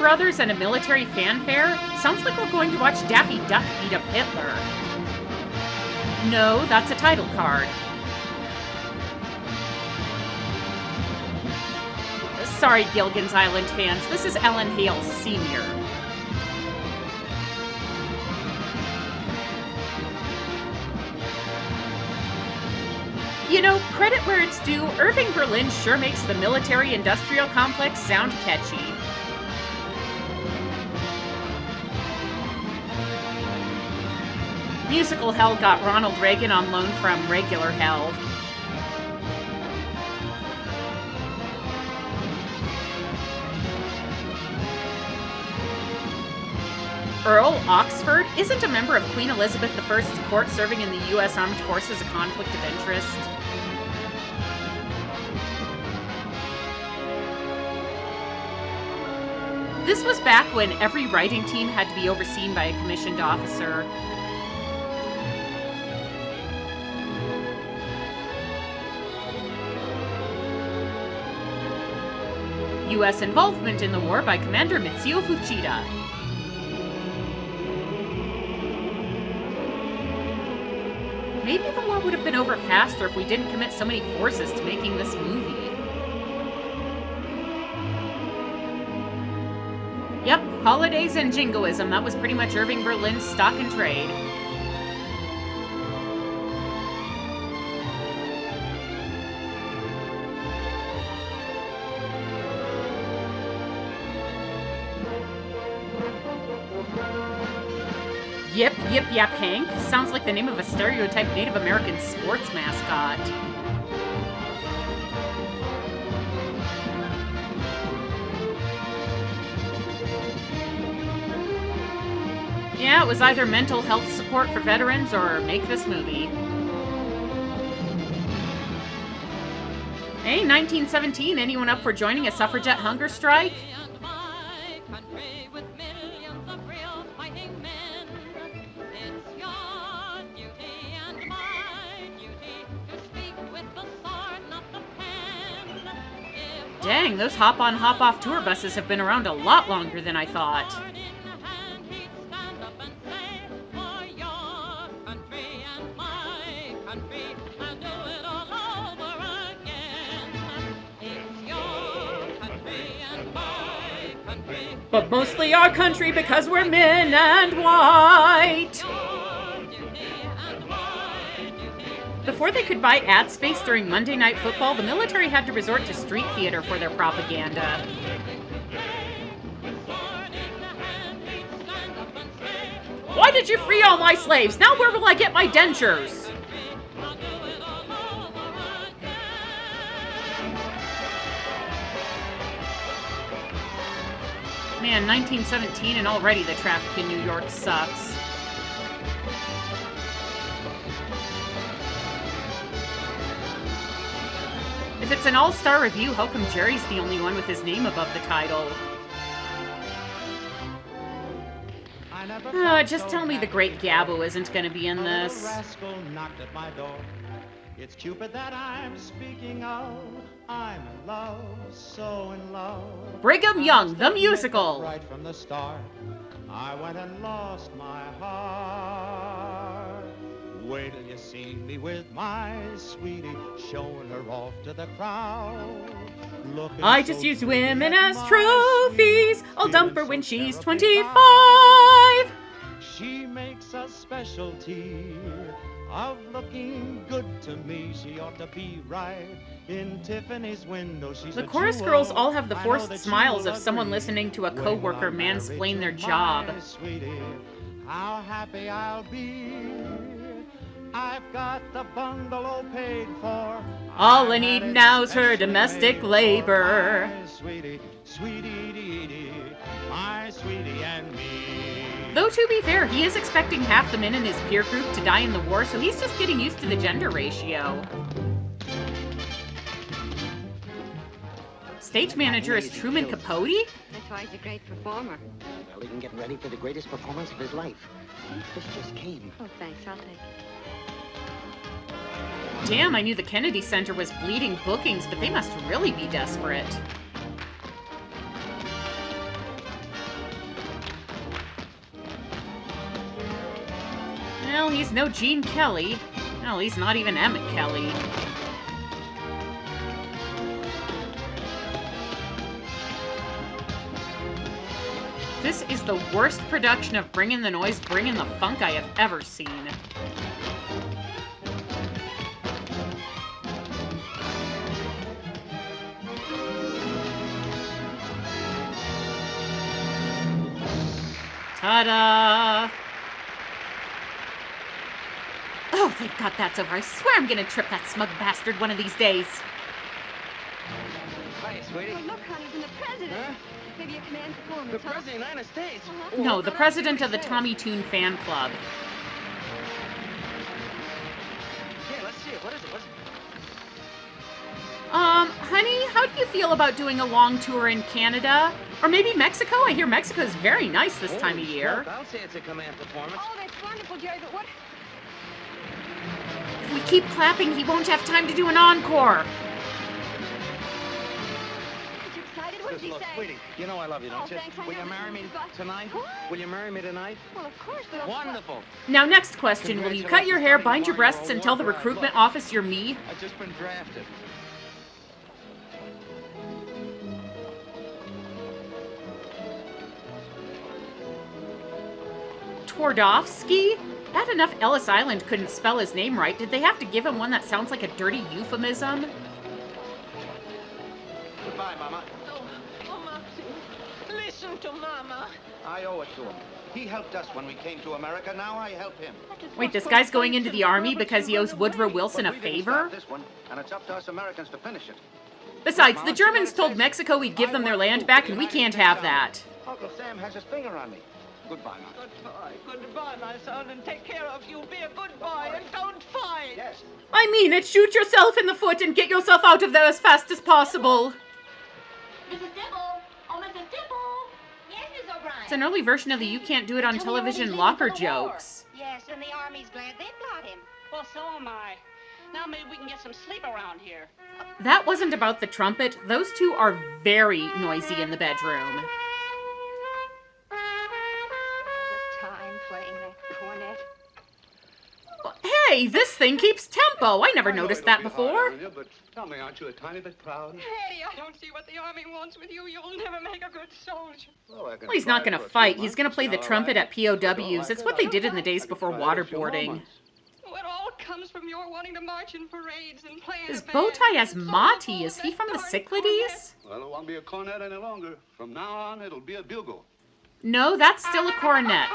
Brothers and a military fanfare? Sounds like we're going to watch Daffy Duck beat up Hitler. No, that's a title card. Sorry, Gilligan's Island fans, this is Ellen Hale Sr. You know, credit where it's due, Irving Berlin sure makes the military-industrial complex sound catchy. Musical Hell got Ronald Reagan on loan from regular Hell. Earl Oxford isn't a member of Queen Elizabeth I's court serving in the U.S. Armed Forces a conflict of interest. This was back when every writing team had to be overseen by a commissioned officer. U.S. involvement in the war by Commander Mitsuo Fuchida. Maybe the war would have been over faster if we didn't commit so many forces to making this movie. Yep, holidays and jingoism. That was pretty much Irving Berlin's stock and trade. Yip, Yip, Yap Hank sounds like the name of a stereotyped Native American sports mascot. Yeah, it was either mental health support for veterans or make this movie. Hey, 1917, anyone up for joining a suffragette hunger strike? Dang, those hop-on, hop-off tour buses have been around a lot longer than I thought. But mostly our country because we're men and white. Before they could buy ad space during Monday Night Football, the military had to resort to street theater for their propaganda. Why did you free all my slaves? Now where will I get my dentures? Man, 1917 and already the traffic in New York sucks. If it's an all-star review, how come Jerry's the only one with his name above the title? Just tell me the great Gabbo isn't going to be in this. It's Cupid that I'm speaking of. I'm in love, so in love. Brigham Young, the musical. Right from the start, I went and lost my heart. Wait till you see me with my sweetie, showing her off to the crowd. I just use women as trophies. I'll dump her when she's 25. She makes a specialty of looking good to me. She ought to be right in Tiffany's window. She's the chorus girls all have the forced smiles of someone listening to a coworker mansplain their job. Sweetie, how happy I'll be. I've got the bungalow paid for. All I need now's her domestic labor. My sweetie, sweetie, my sweetie and me. Though to be fair, he is expecting half the men in his peer group to die in the war, so he's just getting used to the gender ratio. Stage manager is Truman Capote? That's why he's a great performer. Well, he can get ready for the greatest performance of his life. This just came. Oh, thanks. I'll take it. Damn, I knew the Kennedy Center was bleeding bookings, but they must really be desperate. Well, he's no Gene Kelly. Well, he's not even Emmett Kelly. This is the worst production of Bring in the Noise, Bring in the Funk I have ever seen. Ta-da! Oh, thank God that's over. I swear I'm gonna trip that smug bastard one of these days. Hi, sweetie. Oh, look, honey, from the president. Huh? Maybe a command performance, The President of the United States? No, the president of the Tommy Tune fan club. Yeah, let's see it. What is it? Honey, how do you feel about doing a long tour in Canada? Or maybe Mexico? I hear Mexico's very nice this time of year. I'll say it's a command performance. Oh, that's wonderful, Jerry, but what? If we keep clapping, he won't have time to do an encore. Is you excited? What did he Look, say? sweetie, you know I love you, don't you? Thanks, I Will know, you but marry me but- tonight? What? Will you marry me tonight? Well, of course, but... Wonderful. Now, next question. Will you cut your hair, bind your breasts, and tell the recruitment office you're me? I've just been drafted. Twardowski? Bad enough Ellis Island couldn't spell his name right. Did they have to give him one that sounds like a dirty euphemism? Goodbye, Mama. Oh, Maxie, listen to Mama. I owe it to him. He helped us when we came to America. Now I help him. Wait, this guy's going into the army because he owes Woodrow Wilson a But we didn't favor? start this one, and it's up to us Americans to finish it. Besides, the Germans told Mexico we'd give them their land back, and we can't have that. Uncle Sam has his finger on me. Goodbye, Mama. Goodbye, my son, and take care of you. Be a good boy and don't fight. Yes. I mean it, shoot yourself in the foot and get yourself out of there as fast as possible. Mrs. Dibble! Oh, Mrs. Dibble! Yes, Miss O'Brien. It's an early version of the You Can't Do It on Television locker jokes. Yes, and the Army's glad they brought him. Well, so am I. Now maybe we can get some sleep around here. That wasn't about the trumpet. Those two are very noisy in the bedroom. The time playing that cornet. Hey, this thing keeps tempo. I never noticed that before. But tell me, aren't you a tiny bit proud? Eddie, I don't see what the Army wants with you. You'll never make a good soldier. Well, He's not going to fight. He's going to play the trumpet at POWs. It's what they did in the days before waterboarding. Well, it all comes from your wanting to march in parades and play in His a band. bow tie has And so Monty. all Is he that from the darn Cyclades? Well, it won't be a cornet any longer. From now on, it'll be a bugle. No, that's still a cornet.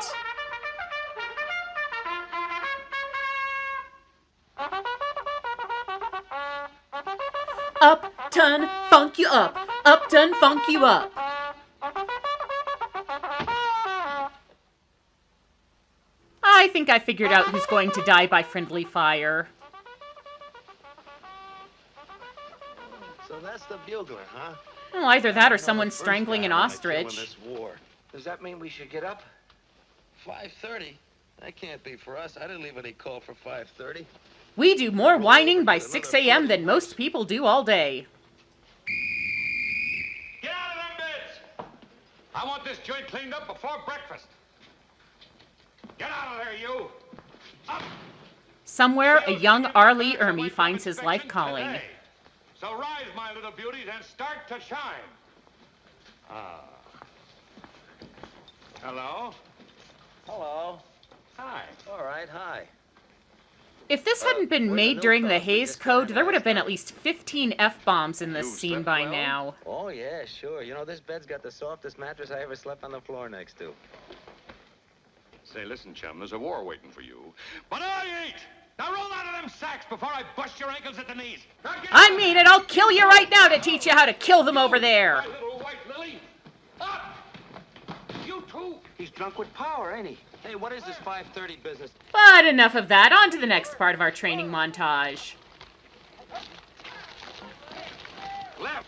Upton, funk you up. Upton, funk you up. I think I figured out who's going to die by friendly fire. So that's the bugler, huh? Well, either that or someone strangling an ostrich. This war. Does that mean we should get up? 5:30? That can't be for us. I didn't leave any call for 5:30. We do more whining by 6 a.m. than most people do all day. Get out of them beds! I want this joint cleaned up before breakfast. Get out of there, you! Up! Somewhere, a young R. Lee Ermey finds his life calling. Today. So rise, my little beauties, and start to shine. Ah. Hello? Hello. Hi. All right, hi. If this hadn't been made during the Hays Code, there would have been at least 15 F-bombs in this scene by now. Oh, yeah, sure. You know, this bed's got the softest mattress I ever slept on the floor next to. Say, listen, chum, there's a war waiting for you. But I ain't! Now roll out of them sacks before I bust your ankles at the knees. Now get I up. mean it, I'll kill you right now to teach you how to kill them over there. My little white lily. Up! You too. He's drunk with power, ain't he? Hey, what is this 5:30 business? But enough of that, on to the next part of our training montage. Left.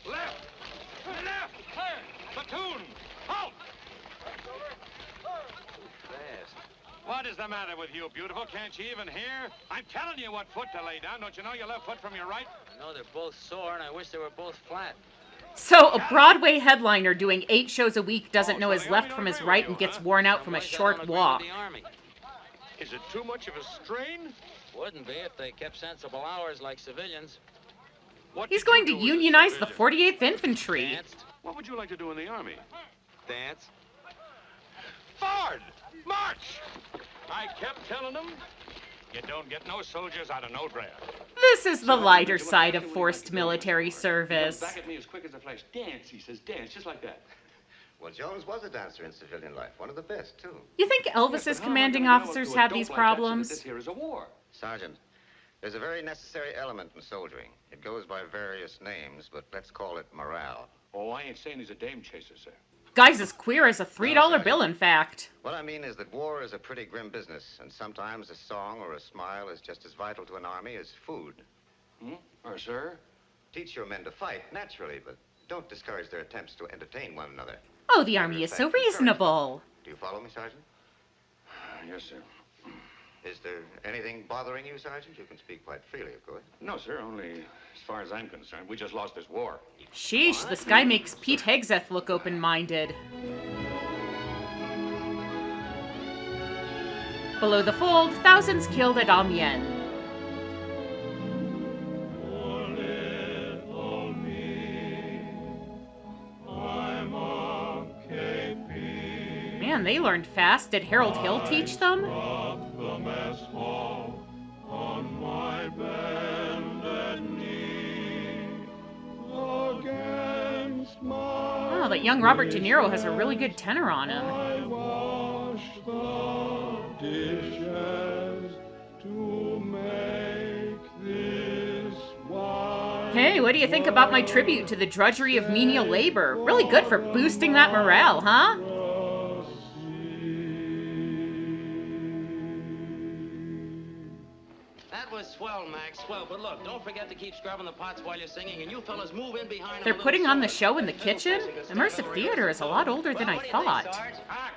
Left. Left. Clear. Platoon. Halt. Fast. What is the matter with you, beautiful? Can't you even hear? I'm telling you what foot to lay down. Don't you know your left foot from your right? I know they're both sore, and I wish they were both flat. So, a Broadway headliner doing 8 shows a week doesn't know his left from his right and gets worn out from a short walk. Is it too much of a strain? Wouldn't be if they kept sensible hours like civilians. What He's did you going to do as a unionize the civilian? 48th Infantry. Danced. What would you like to do in the Army? Dance. Forward! March! I kept telling them, you don't get no soldiers out of no draft. This is the lighter side of forced military He comes service. back at me as quick as a flash. Dance, he says, dance, just like that. Well, Jones was a dancer in civilian life, one of the best, too. You think Elvis's commanding officers had these problems? This here is a war. Sergeant, there's a very necessary element in soldiering. It goes by various names, but let's call it morale. Oh, I ain't saying he's a dame chaser, sir. Guy's as queer as a $3 bill, in fact. What I mean is that war is a pretty grim business, and sometimes a song or a smile is just as vital to an army as food. Or, sir? Teach your men to fight, naturally, but don't discourage their attempts to entertain one another. Oh, the Army is so reasonable. Do you follow me, Sergeant? Yes, sir. Is there anything bothering you, Sergeant? You can speak quite freely, of course. No, sir, only as far as I'm concerned, we just lost this war. Sheesh, this guy makes Pete Hegseth look open-minded. Below the fold, thousands killed at Amiens. Man, they learned fast. Did Harold Hill teach them? Oh, that young Robert De Niro has a really good tenor on him. Hey, what do you think about my tribute to the drudgery of menial labor? Really good for boosting that morale, huh? That was swell, Max, swell. But look, don't forget to keep scrubbing the pots while you're singing, and you fellas move in behind. They're putting on the show in the kitchen? Immersive theater is a lot older than I thought.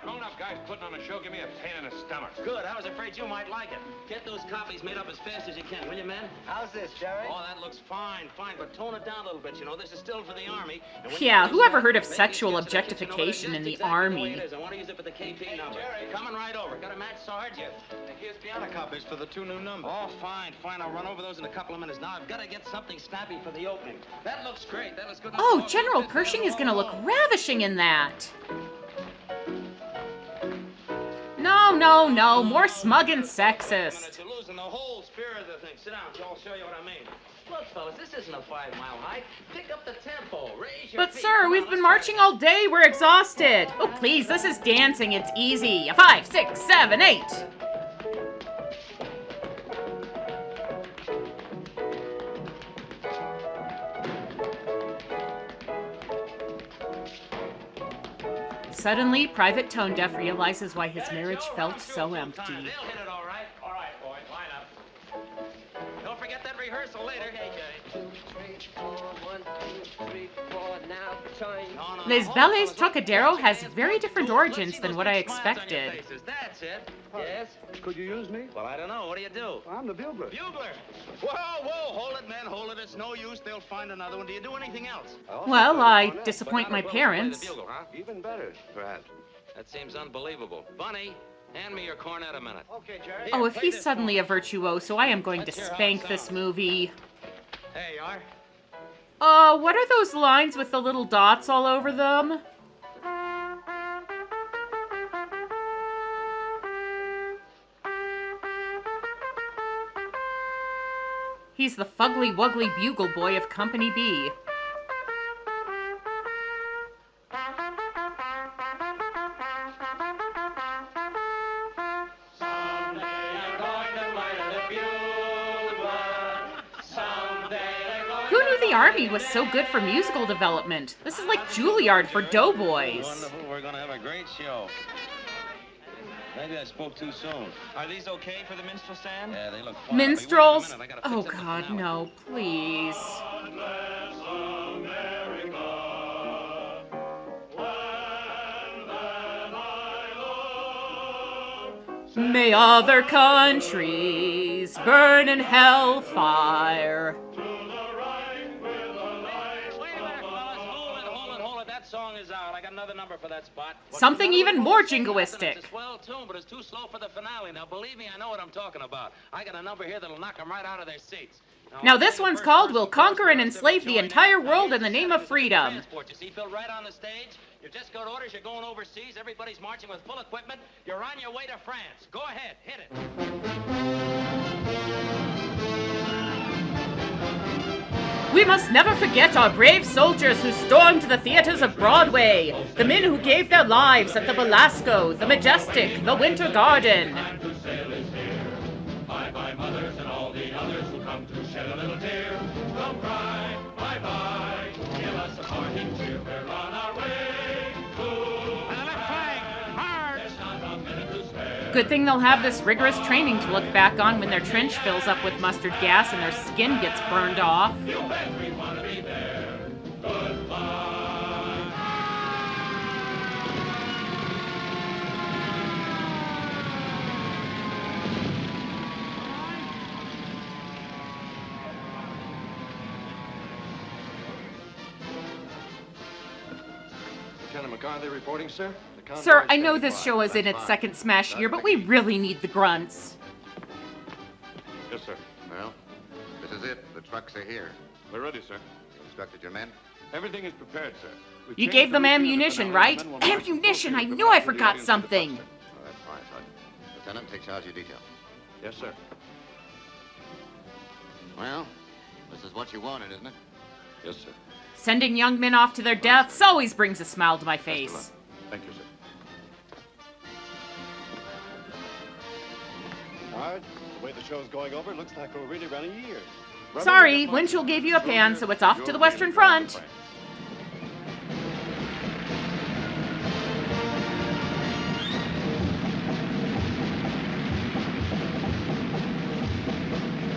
Grown-up guys putting on a show give me a pain in the stomach. Good. I was afraid you might like it. Get those copies made up as fast as you can, will you, men? How's this, Jerry? Oh, that looks fine, fine, but tone it down a little bit. You know, this is still for the Army. And when Yeah, you who ever finish heard of that, make sexual these kids so they objectification know in the exactly the way Army? it is. I want to use it for the KP number. Coming right over. Got a match, Sarge? Here's piano copies for the 2 new numbers. Oh, fine, fine. I'll run over those in a couple of minutes. Now I've got to get something snappy for the opening. That looks great. That looks good. Oh, General Pershing is gonna look ravishing in that. No, no, no, more smug and sexist. You're losing the whole spirit of the thing. Sit down, so I'll show you what I mean. Look, fellas, this isn't a 5-mile hike. Pick up the tempo. Raise your But feet. sir, Come we've on, been let's marching all day. We're exhausted. Oh, please, this is dancing. It's easy. 5, 6, 7, 8. Suddenly, Private Tone Deaf realizes why his marriage felt so empty. They'll hit it all right. All right, boys, line up. Don't forget that rehearsal later. Okay, Jerry. 2, 3, 4, 1, 2, 3, 4, now time. No, no, Les hold Ballets on, fellas. Trocadero has Let's very see different those origins big than what I smiles on your expected. faces. That's it. Yes? Could you use me? Well, I don't know. What do you do? I'm the bugler. Bugler. Whoa, whoa, hold it, man, hold it. It's no use. They'll find another one. Do you do anything else? Well, I disappoint my parents. Play the bugle, huh? Even better, perhaps. That seems unbelievable. Bunny, hand me your cornet a minute. Okay, Jerry. Oh, if Play he's this suddenly a for me. virtuoso, I am going to Let's hear how it spank this sounds. movie. There you are. What are those lines with the little dots all over them? He's the fugly-wuggly bugle boy of Company B. Who knew the Army was so good for musical development? This is like Juilliard for doughboys. Wonderful. We're going to have a great show. Maybe I spoke too soon. Are these okay for the minstrel stand? Yeah, they look fine. Minstrels? Oh God, no, please. May other countries burn in hellfire. Wait a minute, fellas. Hold it. That song is out. I got another another number for that spot. Something even more jingoistic. It's a swell tune, but it's too slow for the finale. Now, believe me, I know what I'm talking about. I got a number here that'll knock them right out of their seats. Now this one's called We'll Conquer and Enslave the Entire World in the Name of Freedom. You see, Phil, right on the stage. You just got orders. You're going overseas. Everybody's marching with full equipment. You're on your way to France. Go ahead. Hit it. We must never forget our brave soldiers who stormed the theaters of Broadway, the men who gave their lives at the Belasco, the Majestic, the Winter Garden. Bye-bye, mothers, and all the others who come to shed a little tear. Don't cry, bye-bye. Give us a parting cheer. We're on our way to the left flank. Hard. There's not a minute to spare. Good thing they'll have this rigorous training to look back on when their trench fills up with mustard gas and their skin gets burned off. You bet we want to be there. Goodbye. Lieutenant McCarthy reporting, sir. Sir, I know this show is in its second smash year, but we really need the grunts. Yes, sir. Well, this is it. The trucks are here. We're ready, sir. You instructed your men? Everything is prepared, sir. We've You changed gave them the routine of the ammunition, finale. right? The men will march Ammunition! I closely knew I to the forgot audience at the something. bus stop. Oh, that's fine, Sergeant. Lieutenant, take charge of your detail. Yes, sir. Well, this is what you wanted, isn't it? Yes, sir. Sending young men off to their deaths always brings a smile to my face. Thank you, sir. Hard. The way the show's going over, it looks like we're really running years. Sorry, Winchell gave you a pan, so it's off to the Western Front.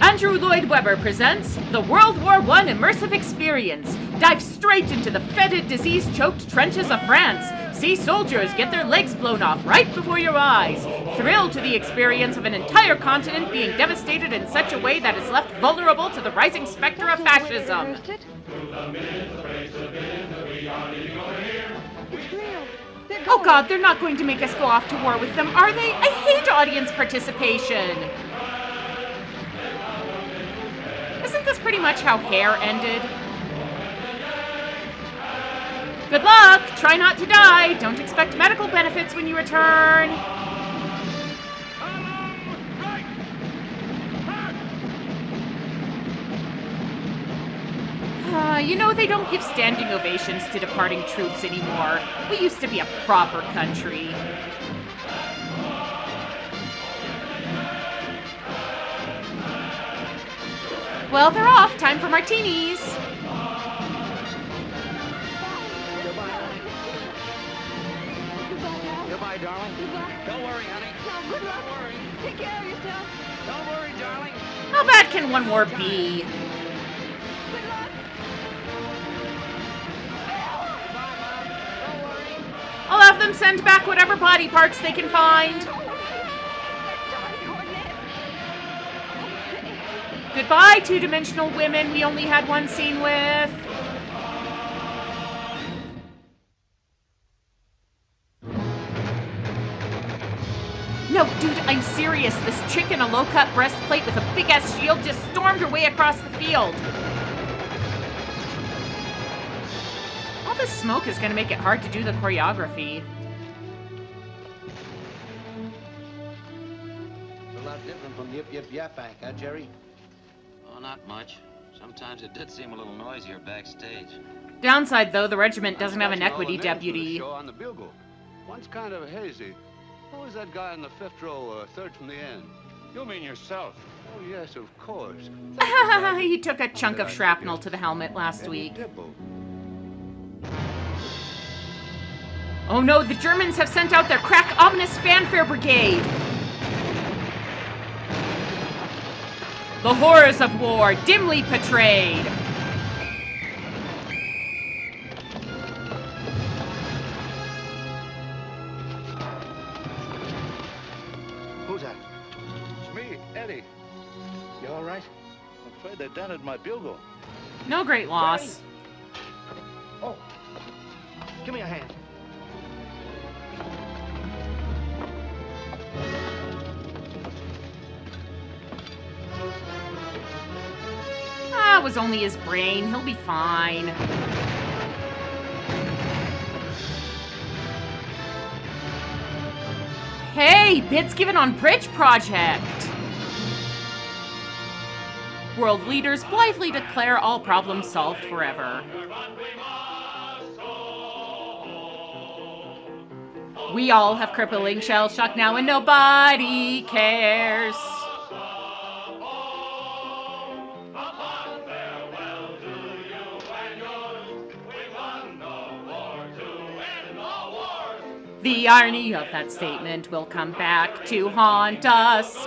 Andrew Lloyd Webber presents the World War I Immersive Experience. Dive straight into the fetid, disease-choked trenches of France. See soldiers get their legs blown off right before your eyes. Thrill to the experience of an entire continent being devastated in such a way that is left vulnerable to the rising specter of fascism. Oh God, they're not going to make us go off to war with them, are they? I hate audience participation. Isn't this pretty much how Hair ended? Good luck! Try not to die! Don't expect medical benefits when you return! You know, they don't give standing ovations to departing troops anymore. We used to be a proper country. Well, they're off. Time for martinis. Goodbye, darling. Goodbye. Don't worry, honey. Now, good luck. Don't worry. Take care of yourself. Don't worry, darling. How bad can one war be? Good luck. Don't worry. I'll have them send back whatever body parts they can find. Goodbye, two-dimensional women we only had one scene with. No, dude, I'm serious. This chick in a low-cut breastplate with a big-ass shield just stormed her way across the field. All this smoke is gonna make it hard to do the choreography. It's a lot different from Yip Yip Yapak, huh, Jerry? Oh, not much. Sometimes it did seem a little noisier backstage. Downside, though, the regiment doesn't have an equity deputy. Show on the bugle. One's kind of hazy. Who was that guy in the fifth row, third from the end? You mean yourself? Oh, yes, of course. He took a chunk of shrapnel to the helmet last week. Oh no, the Germans have sent out their crack ominous fanfare brigade! The horrors of war, dimly portrayed! Who's that? It's me, Eddie. You all right? I'm afraid they dented my bugle. No great loss. Oh, give me a hand. That was only his brain. He'll be fine. Hey, bits given on Bridge Project! World leaders blithely declare all problems solved forever. We all have crippling shell shock now and nobody cares. The irony of that statement will come back to haunt us. There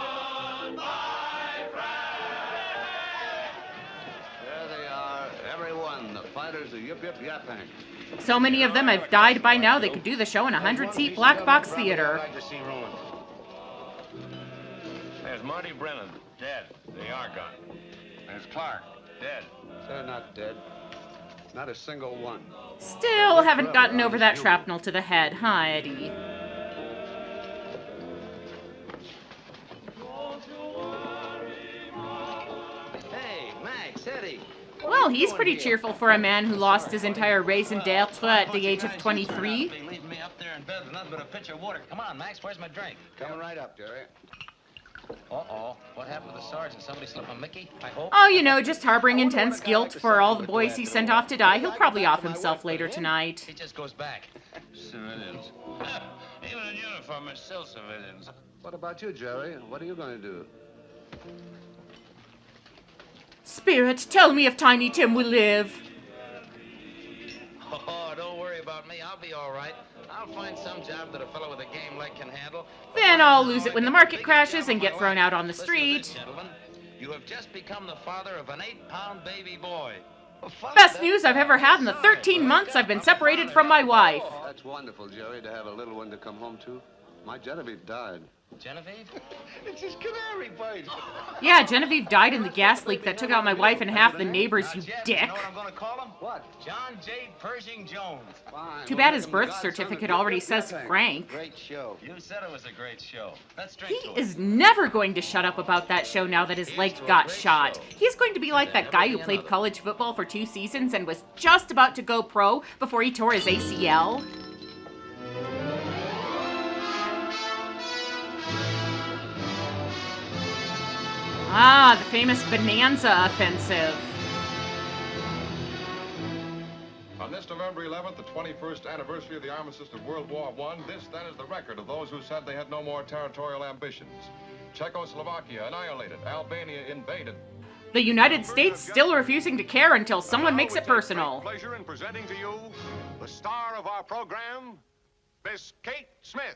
they are, everyone, the fighters of yip-yip-yapping. So many of them have died by now they could do the show in a 100-seat black box theater. I'd like to see ruined. There's Marty Brennan, dead. The ER gun. There's Clark, dead. They're not dead. Not a single one. Still haven't gotten over that shrapnel to the head, huh, Eddie? Hey, Max, Eddie. Well, he's pretty cheerful for a man who lost his entire raison d'etre at the age of 23. Leaving me up there in bed with nothing but a pitcher of water. Come on, Max, where's my drink? Coming right up, Jerry. Uh-oh. What happened to the sergeant? Somebody slip a Mickey, I hope? Oh, you know, just harboring intense guilt for all the boys he sent off to die. He'll probably off himself later tonight. He just goes back. Civilians. Even in uniform, they're still civilians. What about you, Jerry? What are you going to do? Spirit, tell me if Tiny Tim will live. Oh, don't worry about me. I'll be all right. I'll find some job that a fellow with a game leg can handle. Then I'll lose it when the market crashes and get thrown out on the street. Gentlemen, you have just become the father of an 8-pound baby boy. Best news I've ever had in the 13 months I've been separated from my wife. That's wonderful, Jerry, to have a little one to come home to. My Genevieve died. Genevieve? It's his canary bite. Yeah, Genevieve died in the gas leak that took out my wife and half the neighbors, you Jeff, dick. You know what I'm going to call him? What? John J. Pershing Jones. Fine. Too bad his birth certificate already says Frank. Great show. You said it was a great show. Let's drink He to it. is never going to shut up about that show now that his leg got shot. He's going to be like that guy who played college football for 2 seasons and was just about to go pro before he tore his ACL. Ah, the famous Bonanza offensive. On this November 11th, the 21st anniversary of the armistice of World War I, this then is the record of those who said they had no more territorial ambitions. Czechoslovakia annihilated, Albania invaded. The United States still refusing to care until someone makes it personal. Pleasure in presenting to you the star of our program, Miss Kate Smith.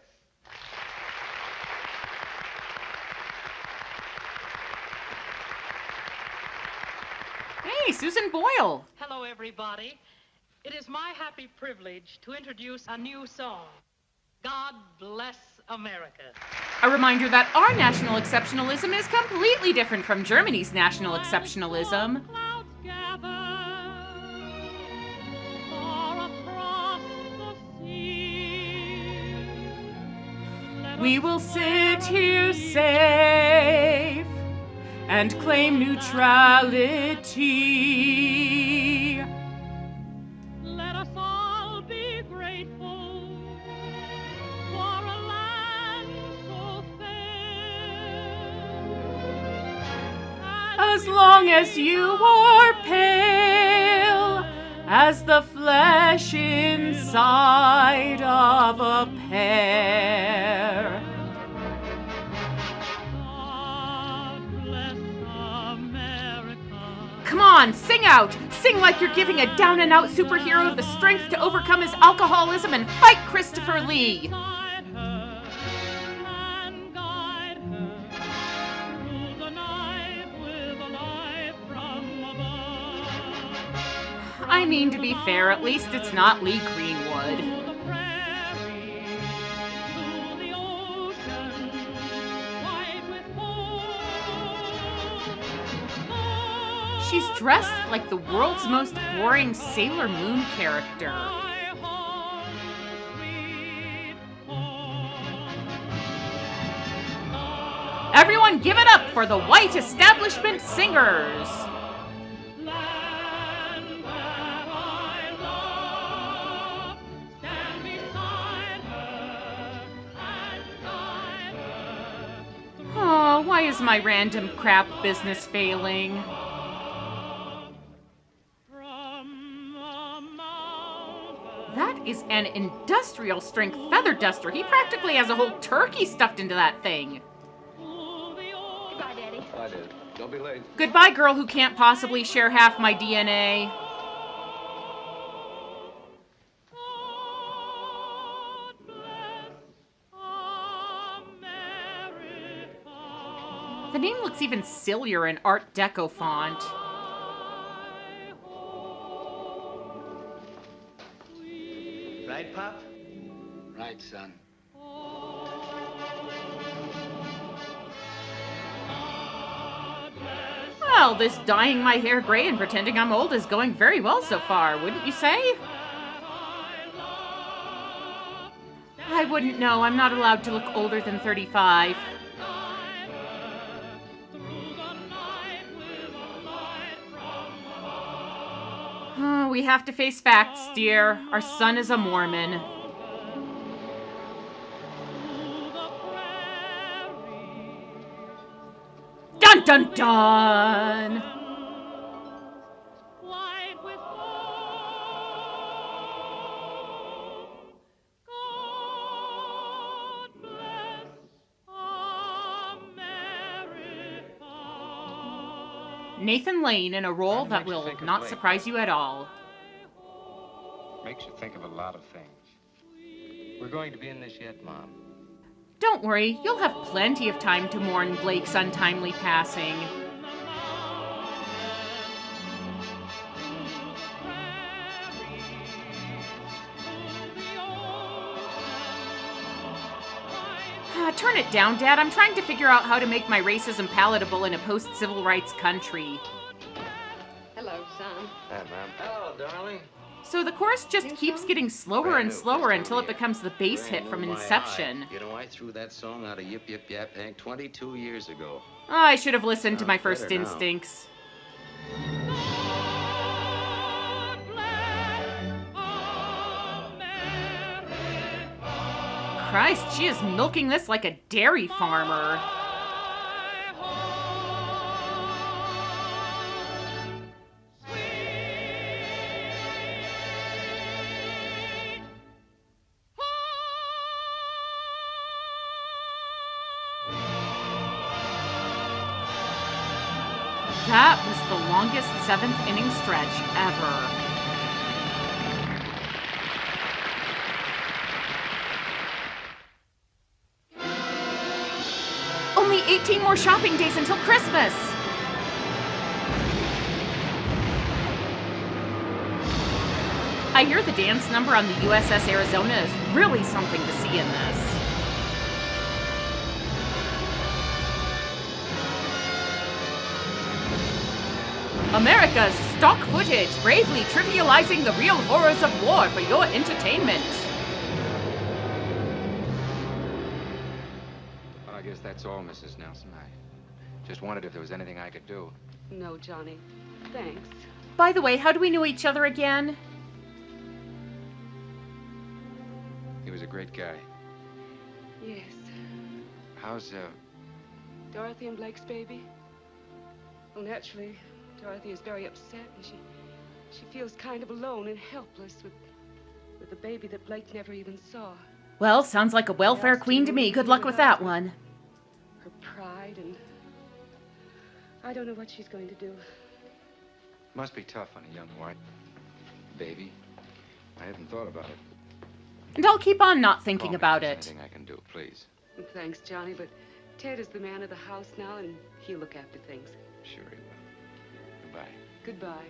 Hey, Susan Boyle. Hello, everybody. It is my happy privilege to introduce a new song, God Bless America. A reminder that our national exceptionalism is completely different from Germany's national exceptionalism. Clouds gather far across the sea. We will sit here safe and claim neutrality. Let us all be grateful for a land so fair. As long as you are pale as the flesh inside of a pear. Come on, sing out! Sing like you're giving a down-and-out superhero the strength to overcome his alcoholism and fight Christopher Lee! Guide her and guide her through the night with a light from above. I mean, to be fair, at least it's not Lee Greenwood. To the prairie, to the ocean, white with foam. She's dressed like the world's most boring Sailor Moon character. My home, sweet home. Everyone give it up for the white establishment singers! Let Why is my random crap business failing? That is an industrial-strength feather duster. He practically has a whole turkey stuffed into that thing. Goodbye, Daddy. Bye, Dad. Don't be late. Goodbye, girl who can't possibly share half my DNA. The name looks even sillier in Art Deco font. Right, Pop? Right, son. Well, this dyeing my hair gray and pretending I'm old is going very well so far, wouldn't you say? I wouldn't know. I'm not allowed to look older than 35. We have to face facts, dear. Our son is a Mormon. Dun dun dun! Nathan Lane in a role that will not surprise you at all. Makes you think of a lot of things. We're going to be in this yet, Mom. Don't worry, you'll have plenty of time to mourn Blake's untimely passing. Turn it down, Dad. I'm trying to figure out how to make my racism palatable in a post-civil rights country. Hello, son. Hi, Mom. Hello, darling. So the chorus just keeps getting slower and slower until it becomes the bass hit from Inception. You know, I threw that song out of Yip Yip Yap Hank 22 years ago. Oh, I should have listened to my first instincts. Christ, she is milking this like a dairy farmer. That was the longest 7th inning stretch ever. Only 18 more shopping days until Christmas! I hear the dance number on the USS Arizona is really something to see in this. America's stock footage, bravely trivializing the real horrors of war for your entertainment. Well, I guess that's all, Mrs. Nelson. I just wondered if there was anything I could do. No, Johnny. Thanks. By the way, how do we know each other again? He was a great guy. Yes. How's, Dorothy and Blake's baby? Well, naturally, Dorothy is very upset, and she feels kind of alone and helpless with the baby that Blake never even saw. Well, sounds like a welfare queen to me. Good luck with that one. Her pride, and I don't know what she's going to do. Must be tough on a young white baby. I hadn't thought about it. And I'll keep on not thinking about it. Anything I can do, please. Thanks, Johnny, but Ted is the man of the house now, and he'll look after things. Sure he will. Goodbye. Goodbye.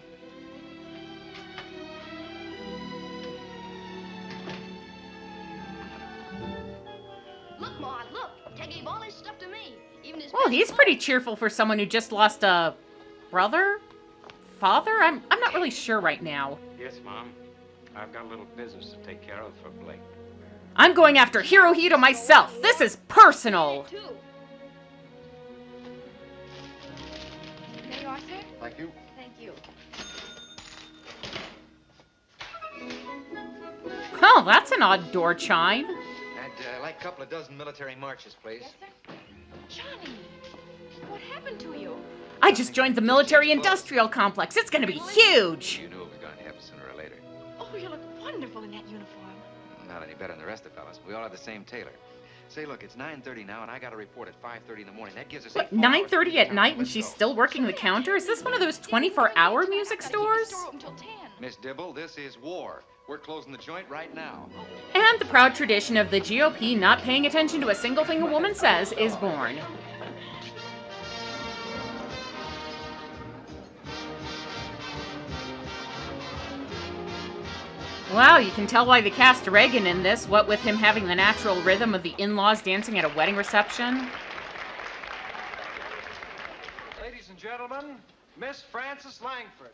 Look, Ma, look. Ted gave all his stuff to me. Even his Well, he's pretty cheerful for someone who just lost a brother? Father? I'm not really sure right now. Yes, Mom. I've got a little business to take care of for Blake. I'm going after Hirohito myself. This is personal. too. There you are, sir. Thank you. Thank you. Oh, that's an odd door chime. I'd like a couple of dozen military marches, please. Yes, sir. Johnny. happened to you? I just joined the military-industrial complex. It's gonna be huge. You knew it was going to happen sooner or later. Oh, you look wonderful in that uniform. Not any better than the rest of the fellas. We all have the same tailor. Say, look, it's 9:30 now, and I got a report at 5:30 in the morning. That gives us... What, 9:30 at night and she's still working the counter? Is this one of those 24-hour music stores? Miss Dibble, this is war. We're closing the joint right now. And the proud tradition of the GOP not paying attention to a single thing a woman says is born. Wow, you can tell why they cast Reagan in this, what with him having the natural rhythm of the in-laws dancing at a wedding reception. Ladies and gentlemen, Miss Frances Langford.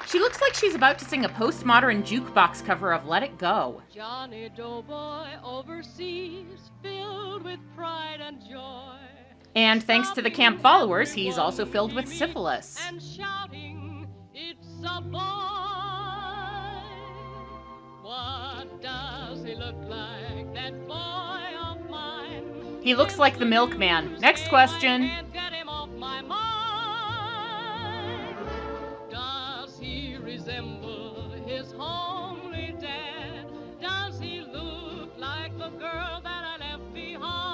She looks like she's about to sing a postmodern jukebox cover of Let It Go. Johnny Doughboy overseas, filled with pride and joy. And thanks to the camp followers, he's also filled with syphilis. And shouting, it's a boy. What does he look like, that boy of mine? He looks like the milkman. Next question. Get him off my mind. Does he resemble his homely dad? Does he look like the girl that I left behind?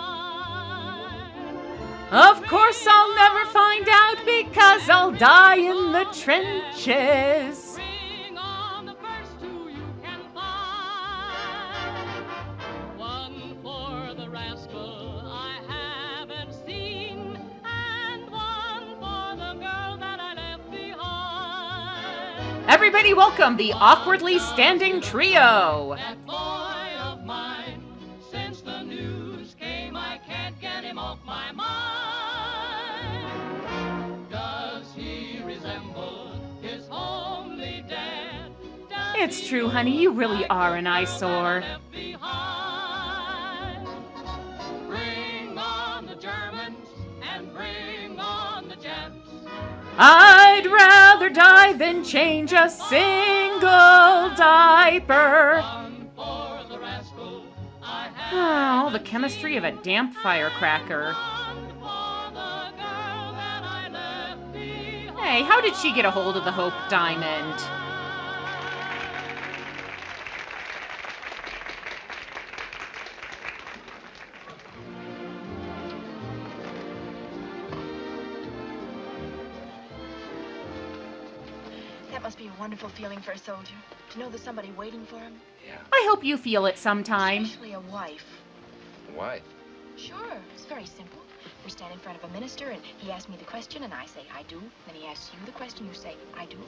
Of course I'll never find out because I'll die in the trenches. Bring on the first two you can find. One for the rascal I haven't seen, and one for the girl that I left behind. Everybody welcome the awkwardly standing trio. That boy of mine, since the news came, I can't get him off my mind. It's true, honey, you really are an eyesore. Bring on the Germans and bring on the Japs. I'd rather die than change a single diaper. Oh, the chemistry of a damp firecracker. Hey, how did she get a hold of the Hope Diamond? That must be a wonderful feeling for a soldier, to know there's somebody waiting for him. Yeah. I hope you feel it sometime. Especially a wife. Wife? Sure, it's very simple. We stand in front of a minister, and he asks me the question, and I say, I do. Then he asks you the question, you say, I do.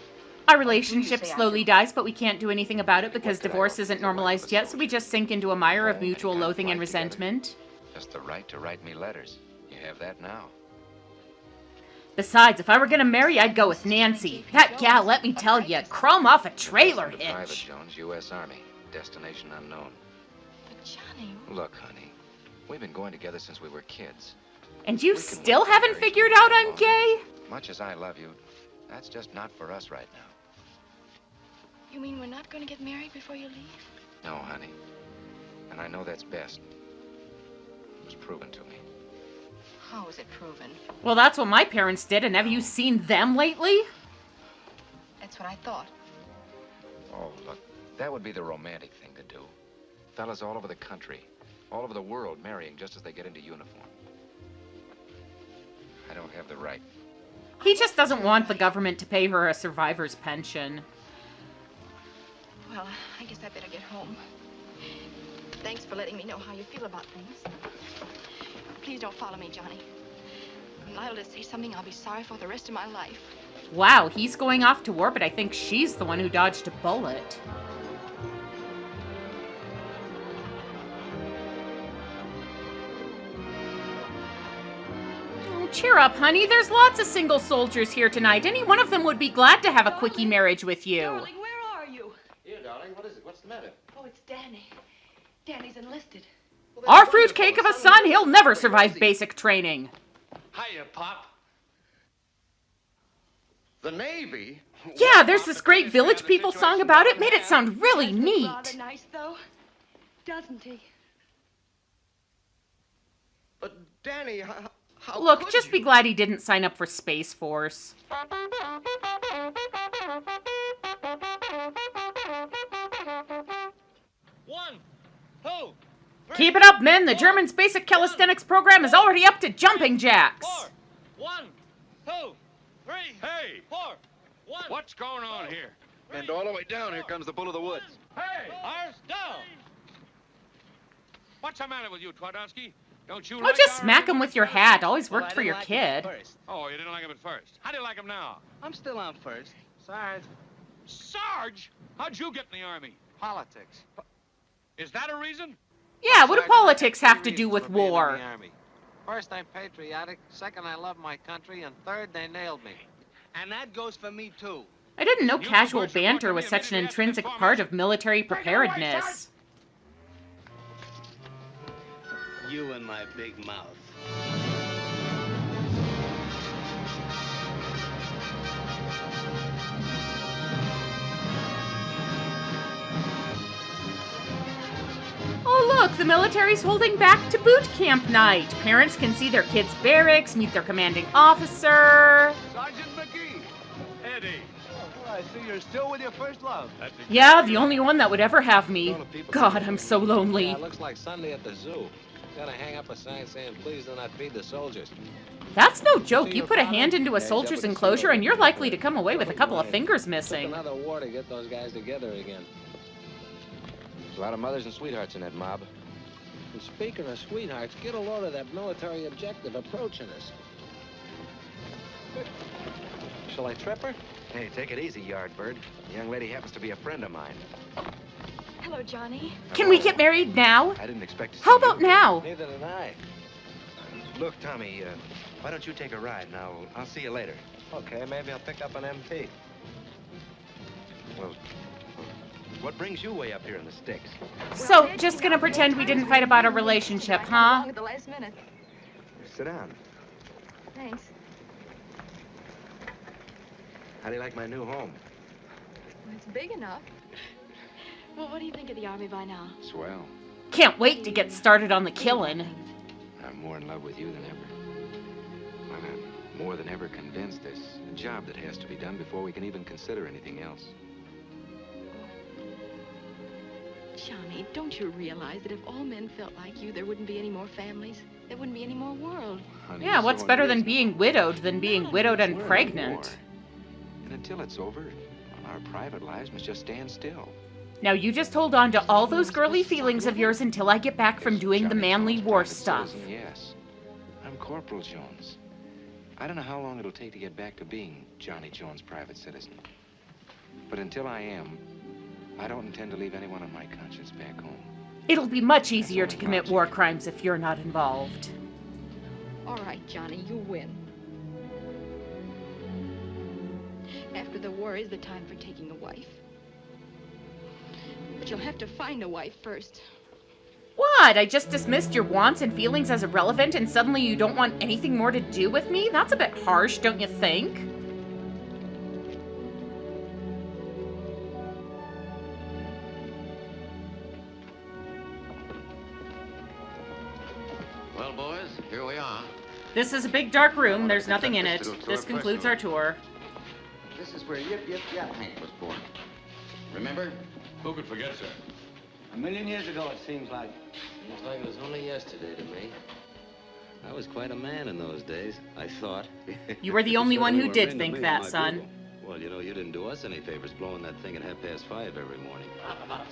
Our relationship slowly dies, but we can't do anything about it because divorce isn't normalized yet, so we just sink into a mire of mutual loathing and resentment. Just the right to write me letters. You have that now. Besides, if I were gonna marry, I'd go with Nancy. That gal, let me tell you, crumb off a trailer Private hitch. Jones, U.S. Army. Destination unknown. But Johnny... Look, honey, we've been going together since we were kids. And you still haven't figured out I'm gay? Much as I love you, that's just not for us right now. You mean we're not going to get married before you leave? No, honey. And I know that's best. It was proven to me. How is it proven? Well, that's what my parents did, and have you seen them lately? That's what I thought. Oh, look, that would be the romantic thing to do. Fellas all over the country, all over the world marrying just as they get into uniform. I don't have the right. He just doesn't want the government to pay her a survivor's pension. Well, I guess I better get home. Thanks for letting me know how you feel about things. Please don't follow me, Johnny. I'm liable to say something I'll be sorry for the rest of my life. Wow, he's going off to war, but I think she's the one who dodged a bullet. Oh, cheer up, honey. There's lots of single soldiers here tonight. Any one of them would be glad to have a quickie marriage with you. Darling, where are you? Here, darling, what is it? What's the matter? Oh, it's Danny. Danny's enlisted. Our fruitcake of a son, he'll never survive basic training. Hiya, Pop. The Navy? Yeah, there's this great Village People song about it. Made it sound really neat. Rather nice, though, doesn't he? But, Danny, how Look, could just you? be glad he didn't sign up for Space Force. One, two, Keep it up, men! The Germans' basic calisthenics program is already up to jumping jacks! 1, 2, 3, Hey! 4, 1. What's going on here? And all the way down, here comes the bull of the woods. Hey! Ours down. What's the matter with you, Twardowski? Don't you Oh, like just our smack him with your hat. Always Well, worked I for didn't your like him at kid. first. Oh, you didn't like him at first. How do you like him now? I'm still on first. Sarge, Sarge? How'd you get in the Army? politics. Is that a reason? Yeah, what do Sarge, I politics got have three to do reasons with for being in war? the Army. First, I'm patriotic. Second, I love my country. And third, they nailed me. And that goes for me, too. I didn't know You casual converse your banter book was to me such an immediately after intrinsic this part of formation. military Take it away, preparedness. You and my big mouth. Oh look, the military's holding back to boot camp night. Parents can see their kids' barracks, meet their commanding officer. Sergeant McGee. Eddie. Oh, I see you're still with your first love. Yeah, the only one that would ever have me. God, I'm so lonely. Yeah, it looks like Sunday at the zoo. Gotta hang up a sign saying, please do not feed the soldiers. That's no joke. You put a hand into a soldier's enclosure and you're likely to come away with a couple of fingers Took missing. another war to get those guys together again. There's a lot of mothers and sweethearts in that mob. And speaking of sweethearts, get a load of that military objective approaching us. Shall I trip her? Hey, take it easy, Yardbird. The young lady happens to be a friend of mine. Hello, Johnny. Can we get married now? I didn't expect to see How you. about now? Neither did I. Look, Tommy, why don't you take a ride? Now, I'll see you later. Okay, maybe I'll pick up an MT. Well, what brings you way up here in the sticks? So, just gonna pretend we didn't fight about our relationship, huh? At the last minute. Sit down. Thanks. How do you like my new home? It's big enough. Well, what do you think of the Army by now? Swell. Can't wait to get started on the killing. I'm more in love with you than ever. I'm more than ever convinced there's a job that has to be done before we can even consider anything else. Johnny, don't you realize that if all men felt like you, there wouldn't be any more families? There wouldn't be any more world. Honey, Yeah, you're what's so better than unreasonable. being widowed than being widowed and We're in pregnant? war. And until it's over, our private lives must just stand still. Now you just hold on to all those girly feelings of yours until I get back from doing the Johnny manly Jones, war private stuff. citizen, yes. I'm Corporal Jones. I don't know how long it'll take to get back to being Johnny Jones, private citizen. But until I am, I don't intend to leave anyone on my conscience back home. It'll be much easier to commit war crimes if you're not involved. All right, Johnny, you win. After the war is the time for taking a wife. But you'll have to find a wife first. What? I just dismissed your wants and feelings as irrelevant and suddenly you don't want anything more to do with me? That's a bit harsh, don't you think? Well, boys, here we are. This is a big dark room. There's nothing in it. This concludes our tour. This is where Yip Yip Yap Hank was born. Remember? Who could forget, sir? 1,000,000 years ago, it seems like. Seems like it was only yesterday to me. I was quite a man in those days, I thought. You were the only one who were did mean to think me, that, my son. people. Well, you know, you didn't do us any favors blowing that thing at 5:30 every morning.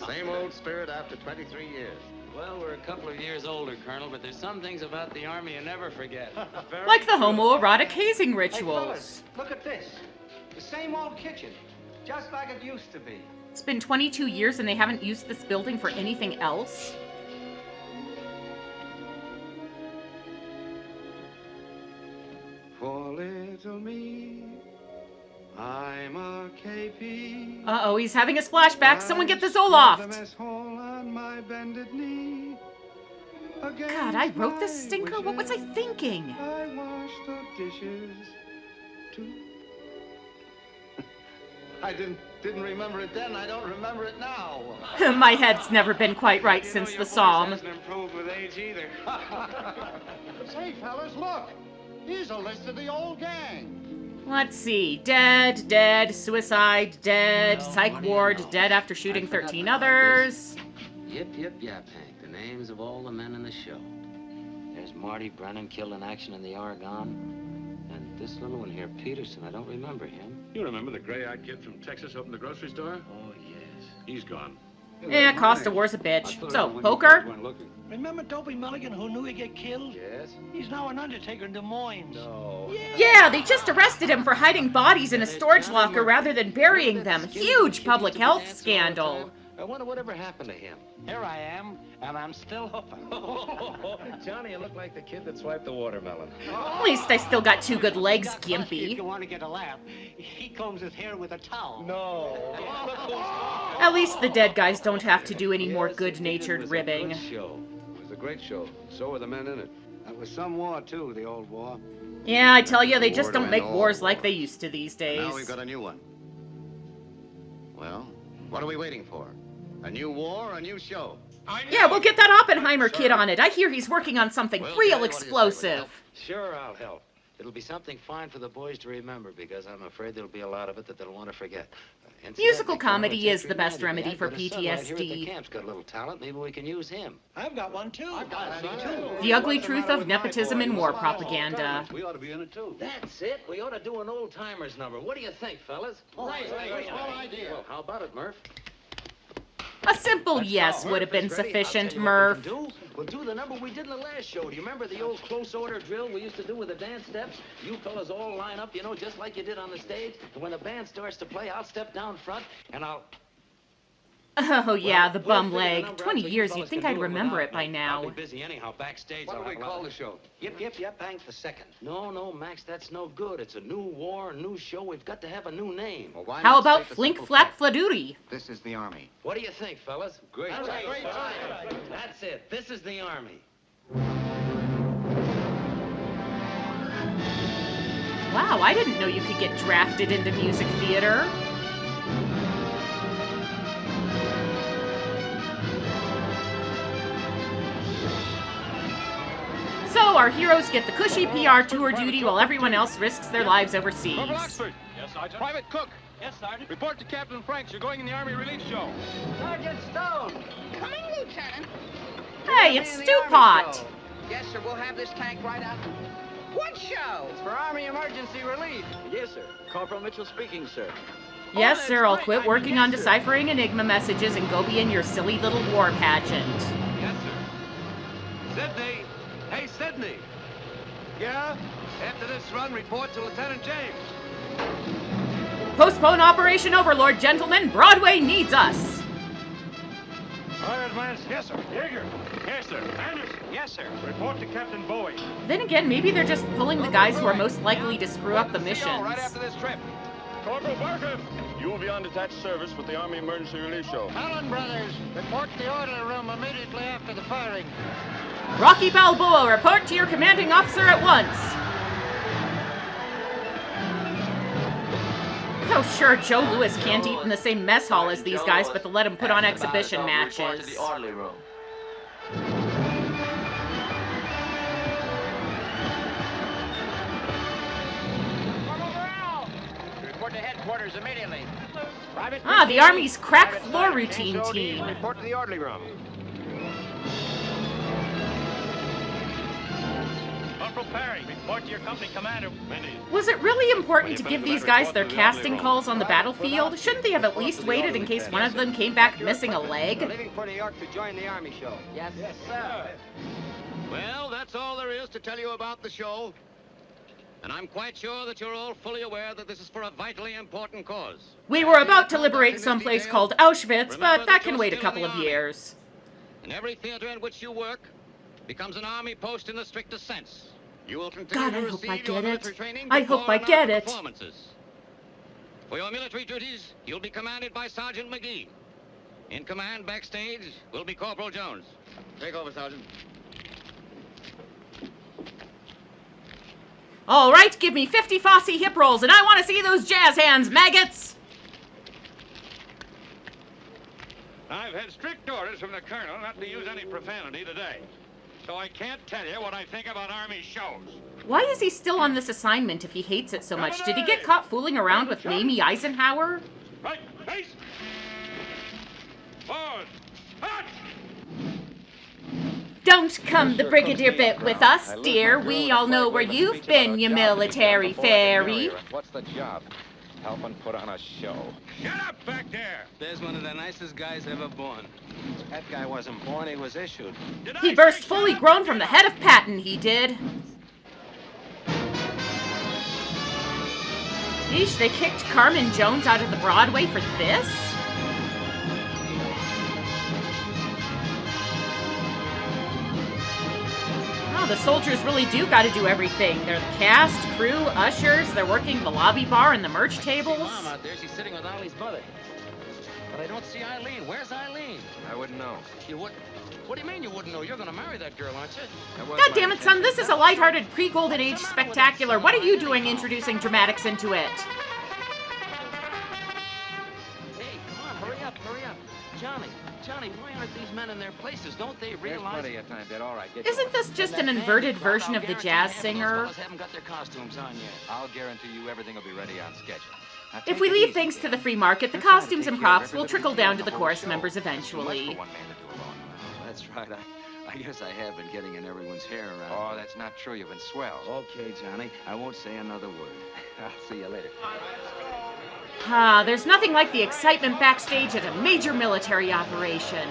Same old spirit after 23 years. Well, we're a couple of years older, Colonel, but there's some things about the Army you never forget. Like the homoerotic hazing Hey, rituals. fellas, look at this. The same old kitchen, just like it used to be. It's been 22 years and they haven't used this building for anything else. For little me, I'm a KP. Uh-oh, he's having a splashback. Someone get the Zoloft. God, I wrote this stinker? What was I thinking? I wash the dishes too. I didn't remember it then. I don't remember it now. My head's never been quite right since the psalm. Hasn't improved with age either. Say, fellas, look. Here's a list of the old gang. Let's see. Dead, dead, suicide, dead, psych ward, dead after shooting 13 others. Yip, yip, yap, Hank. The names of all the men in the show. There's Marty Brennan, killed in action in the Argonne. And this little one here, Peterson, I don't remember him. You remember the gray-eyed kid from Texas opened the grocery store? Oh, yes. He's gone. Yeah, Costa War's a bitch. So, poker? Remember Dopey Milligan who knew he'd get killed? Yes. He's now an undertaker in Des Moines. No. Yeah, they just arrested him for hiding bodies in a storage locker rather than burying them. Huge public health scandal. I wonder whatever happened to him. Here I am, and I'm still hoofing. Johnny, you look like the kid that swiped the watermelon. At least I still got two good legs, Gimpy. If you want to get a laugh, he combs his hair with a towel. No. At least the dead guys don't have to do any more good-natured ribbing. It was a great show. So were the men in it. That was some war, too, the old war. Yeah, I tell you, they just don't make wars like they used to these days. Now we've got a new one. Well, what are we waiting for? A new war, a new show? Yeah, we'll get that Oppenheimer kid on it. I hear he's working on something real explosive. Sure, I'll help. It'll be something fine for the boys to remember, because I'm afraid there'll be a lot of it that they'll want to forget. Musical comedy is the best remedy for Here at the PTSD. camp's got a little talent. Maybe we can use him. I've got one, too. I've got one, too. The ugly truth of nepotism and war propaganda. We ought to be in it, too. That's it. We ought to do an old-timers number. What do you think, fellas? Right. Idea. Well, how about it, Murph? A simple yes would have been sufficient, Murph. We'll do the number we did in the last show. Do you remember the old close order drill we used to do with the dance steps? You fellas all line up, you know, just like you did on the stage. And when the band starts to play, I'll step down front and I'll... Oh, yeah, the bum leg. 20 years, you'd think I'd remember it by now. I'll be busy anyhow, backstage. What do we call the show? Yip, Hank the second. No, Max, that's no good. It's a new war, a new show. We've got to have a new name. Well, why How not about state the Flink simple Flap fact? Fladoody? This is the Army. What do you think, fellas? Great. Great time. That's it. This is the Army. Wow, I didn't know you could get drafted into music theater. So our heroes get the cushy PR tour duty while everyone else risks their lives overseas. Corporal Oxford. Yes, Sergeant. Private Cook. Yes, Sergeant. Report to Captain Franks. You're going in the Army relief show. Sergeant Stone. Coming, Lieutenant. Hey, it's Stew Pot. Yes, sir. We'll have this tank right out. What show? It's for Army emergency relief. Yes, sir. Corporal Mitchell speaking, sir. Yes, sir, I'll quit working on deciphering Enigma messages and go be in your silly little war pageant. Yes, sir. Sydney. Hey, Sydney. Yeah? After this run, report to Lieutenant James. Postpone Operation Overlord, gentlemen. Broadway needs us. All right, advance. Yes, sir. Yeager. Yes, sir. Anderson. Yes, sir. Report to Captain Bowie. Then again, maybe they're just pulling the guys who are most likely to screw up the missions. Right after this trip. Corporal Barkham. You will be on detached service with the Army Emergency Relief Show. Allen Brothers, report to the orderly room immediately after the firing. Rocky Balboa, report to your commanding officer at once. Oh, sure, Joe Louis can't eat in the same mess hall as these guys, but they'll let him put on exhibition matches. To the orderly room. Report to headquarters immediately. Ah, the Army's crack floor routine team. Report to the orderly room. Corporal Perry, report to your company commander. Was it really important to give these guys their casting calls on the battlefield? Shouldn't they have at least waited in case one of them came back missing a leg? Leaving for New York to join the Army show. Yes, sir. Well, that's all there is to tell you about the show. And I'm quite sure that you're all fully aware that this is for a vitally important cause. We were about to liberate someplace called Auschwitz, but that can wait a couple of years. And every theater in which you work becomes an Army post in the strictest sense. You will continue God, to I hope receive I your get military it. training I hope before I and get after it. performances. For your military duties, you'll be commanded by Sergeant McGee. In command backstage will be Corporal Jones. Take over, Sergeant. All right, give me 50 Fosse hip rolls, and I want to see those jazz hands, maggots! I've had strict orders from the colonel not to use any profanity today. So I can't tell you what I think about Army shows. Why is he still on this assignment if he hates it so much? Did he get caught fooling around with Mamie Eisenhower? Right, face! Forward! Hot! Don't come the brigadier bit with us, dear. We all know where you've been, you military fairy. What's the job? Helping put on a show. Shut up back there! There's one of the nicest guys ever born. That guy wasn't born, he was issued. He burst fully grown from the head of Patton, he did. Yeesh, they kicked Carmen Jones out of the Broadway for this? Oh, the soldiers really do gotta do everything. They're the cast, crew, ushers, they're working the lobby bar and the merch tables. Mom out there, she's sitting with Ollie's mother. But I don't see Eileen. Where's Eileen? I wouldn't know. You would? What do you mean you wouldn't know? You're gonna marry that girl, aren't you? God damn it, son, this is a lighthearted pre-Golden Age spectacular. What are you doing introducing dramatics into it? Hey, come on, hurry up. Johnny, why aren't these men in their places? Don't they realize? There's plenty of time, Dad. All right, get Isn't this just an inverted version of the jazz singer? Haven't got their costumes on yet. I'll guarantee you everything will be ready on schedule. Now, If we leave things to the free market, the costumes and props will trickle down to the chorus members eventually. That's right. I guess I have been getting in everyone's hair around. Oh, that's not true. You've been swell. Okay, Johnny. I won't say another word. I'll see you later. Ah, there's nothing like the excitement backstage at a major military operation.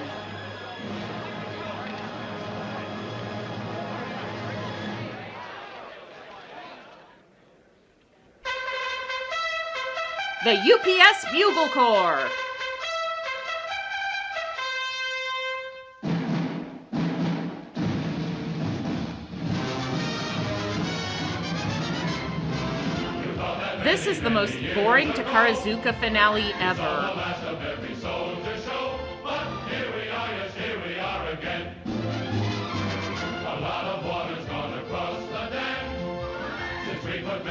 The UPS Bugle Corps. This is the most boring Takarazuka finale ever.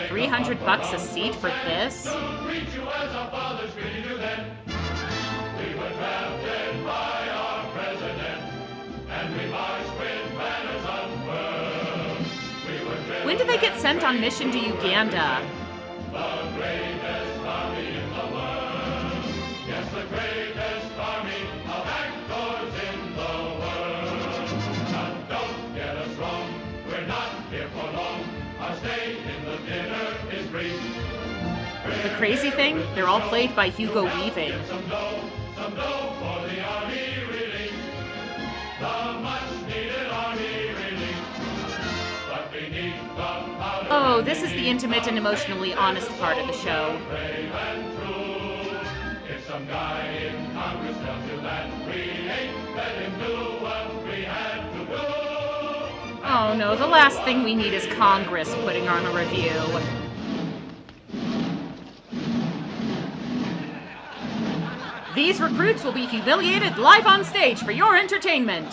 $300 a seat for this? When did they get sent on mission to Uganda? The greatest army in the world. Yes, the greatest army of actors in the world. Now don't get us wrong, we're not here for long. Our stay in the dinner is brief. The crazy thing, they're all played by Hugo Weaving. Some dough for the army relief. The much needed army relief. But beneath the powder. Oh, this is the intimate and emotionally honest part of the show. If some guy in Congress tells you that we ain't, let him do what we had to do. Oh no, the last thing we need is Congress putting on a review. These recruits will be humiliated live on stage for your entertainment.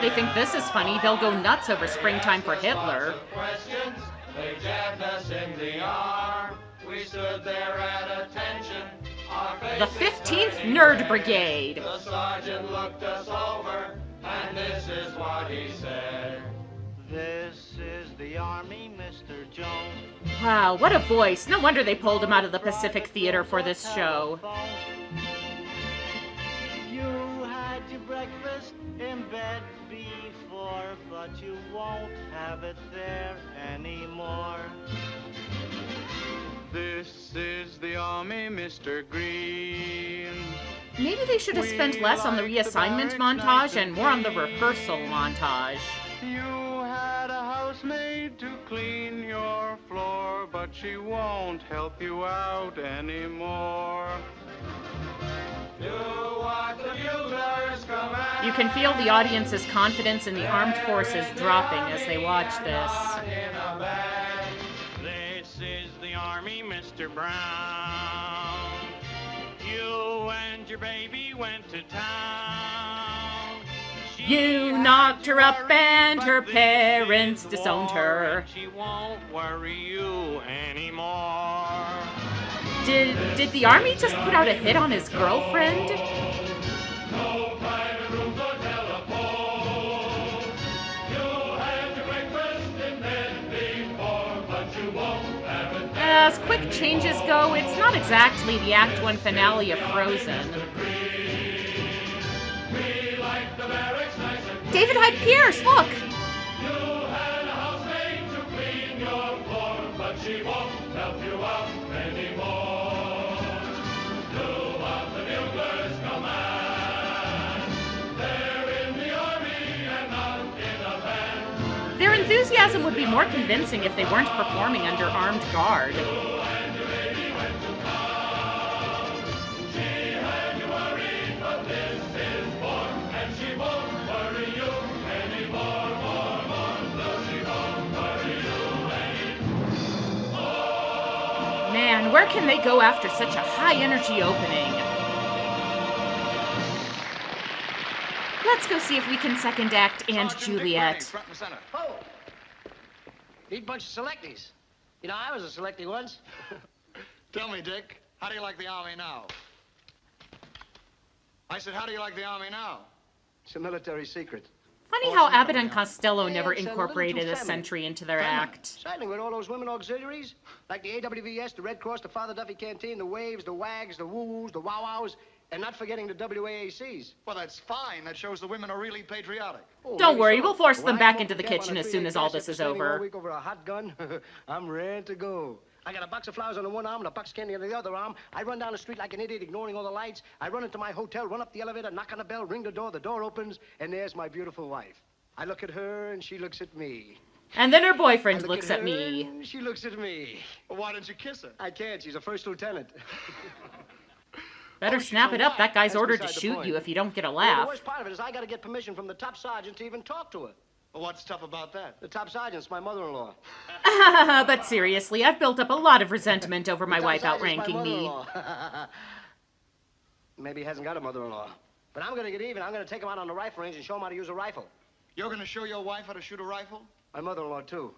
They think this is funny, they'll go nuts over Springtime for Hitler. They jabbed us in the arm. We stood there at attention. The 15th Nerd Brigade. The sergeant looked us over, and this is what he said. This is the Army, Mr. Jones. Wow, what a voice. No wonder they pulled him out of the Pacific Theater for this show. You had your breakfast in bed before, but you won't have it there anymore. This is the Army, Mr. Green. Maybe they should have spent less on the reassignment montage and more on the rehearsal montage. You had a housemaid to clean your floor, but she won't help you out anymore. Do what the buglers command. You can feel the audience's confidence in the armed forces dropping as they watch this. This is the Army, Mr. Brown. You and your baby went to town. She You knocked her up and her parents disowned her. She won't worry you anymore. Did the army just put out a hit on his girlfriend? No private rooms or telephone. You'll have your breakfast in bed before, but you won't have it. As quick changes go, it's not exactly the Act 1 finale of Frozen. David Hyde Pierce, look! You had a housemaid to clean your floor, but she won't help you out anymore. Do what the buglers command. They're in the army and not in a band. Their enthusiasm would be more convincing if they weren't performing under armed guard. Man, where can they go after such a high-energy opening? Let's go see if we can second act and Juliet. Oh! Neat bunch of selecties. You know, I was a selectee once. Tell me, Dick, how do you like the Army now? I said, how do you like the Army now? It's a military secret. Funny how Abbott and Costello never incorporated a sentry into their act. Certainly, with all those women auxiliaries, like the AWVS, the Red Cross, the Father Duffy Canteen, the Waves, the WAGs, the Woo-Woos, the Wow-Wows, and not forgetting the WAACs. Well, that's fine. That shows the women are really patriotic. Oh, Don't worry, so. we'll force them When back I into the forget kitchen when I as soon as all this is over. All week over a hot gun, I'm ready to go. I got a box of flowers on the one arm and a box of candy on the other arm. I run down the street like an idiot, ignoring all the lights. I run into my hotel, run up the elevator, knock on the bell, ring the door opens, and there's my beautiful wife. I look at her, and she looks at me. And then her boyfriend looks at me. And she looks at me. Well, why don't you kiss her? I can't. She's a first lieutenant. Better snap it up. That guy's ordered to shoot you if you don't get a Well, laugh. the worst part of it is I got to get permission from the top sergeant to even talk to her. Well, what's tough about that? The top sergeant's my mother-in-law. But seriously, I've built up a lot of resentment over my wife outranking me. Maybe he hasn't got a mother-in-law. But I'm going to get even. I'm going to take him out on the rifle range and show him how to use a rifle. You're going to show your wife how to shoot a rifle? My mother-in-law, too.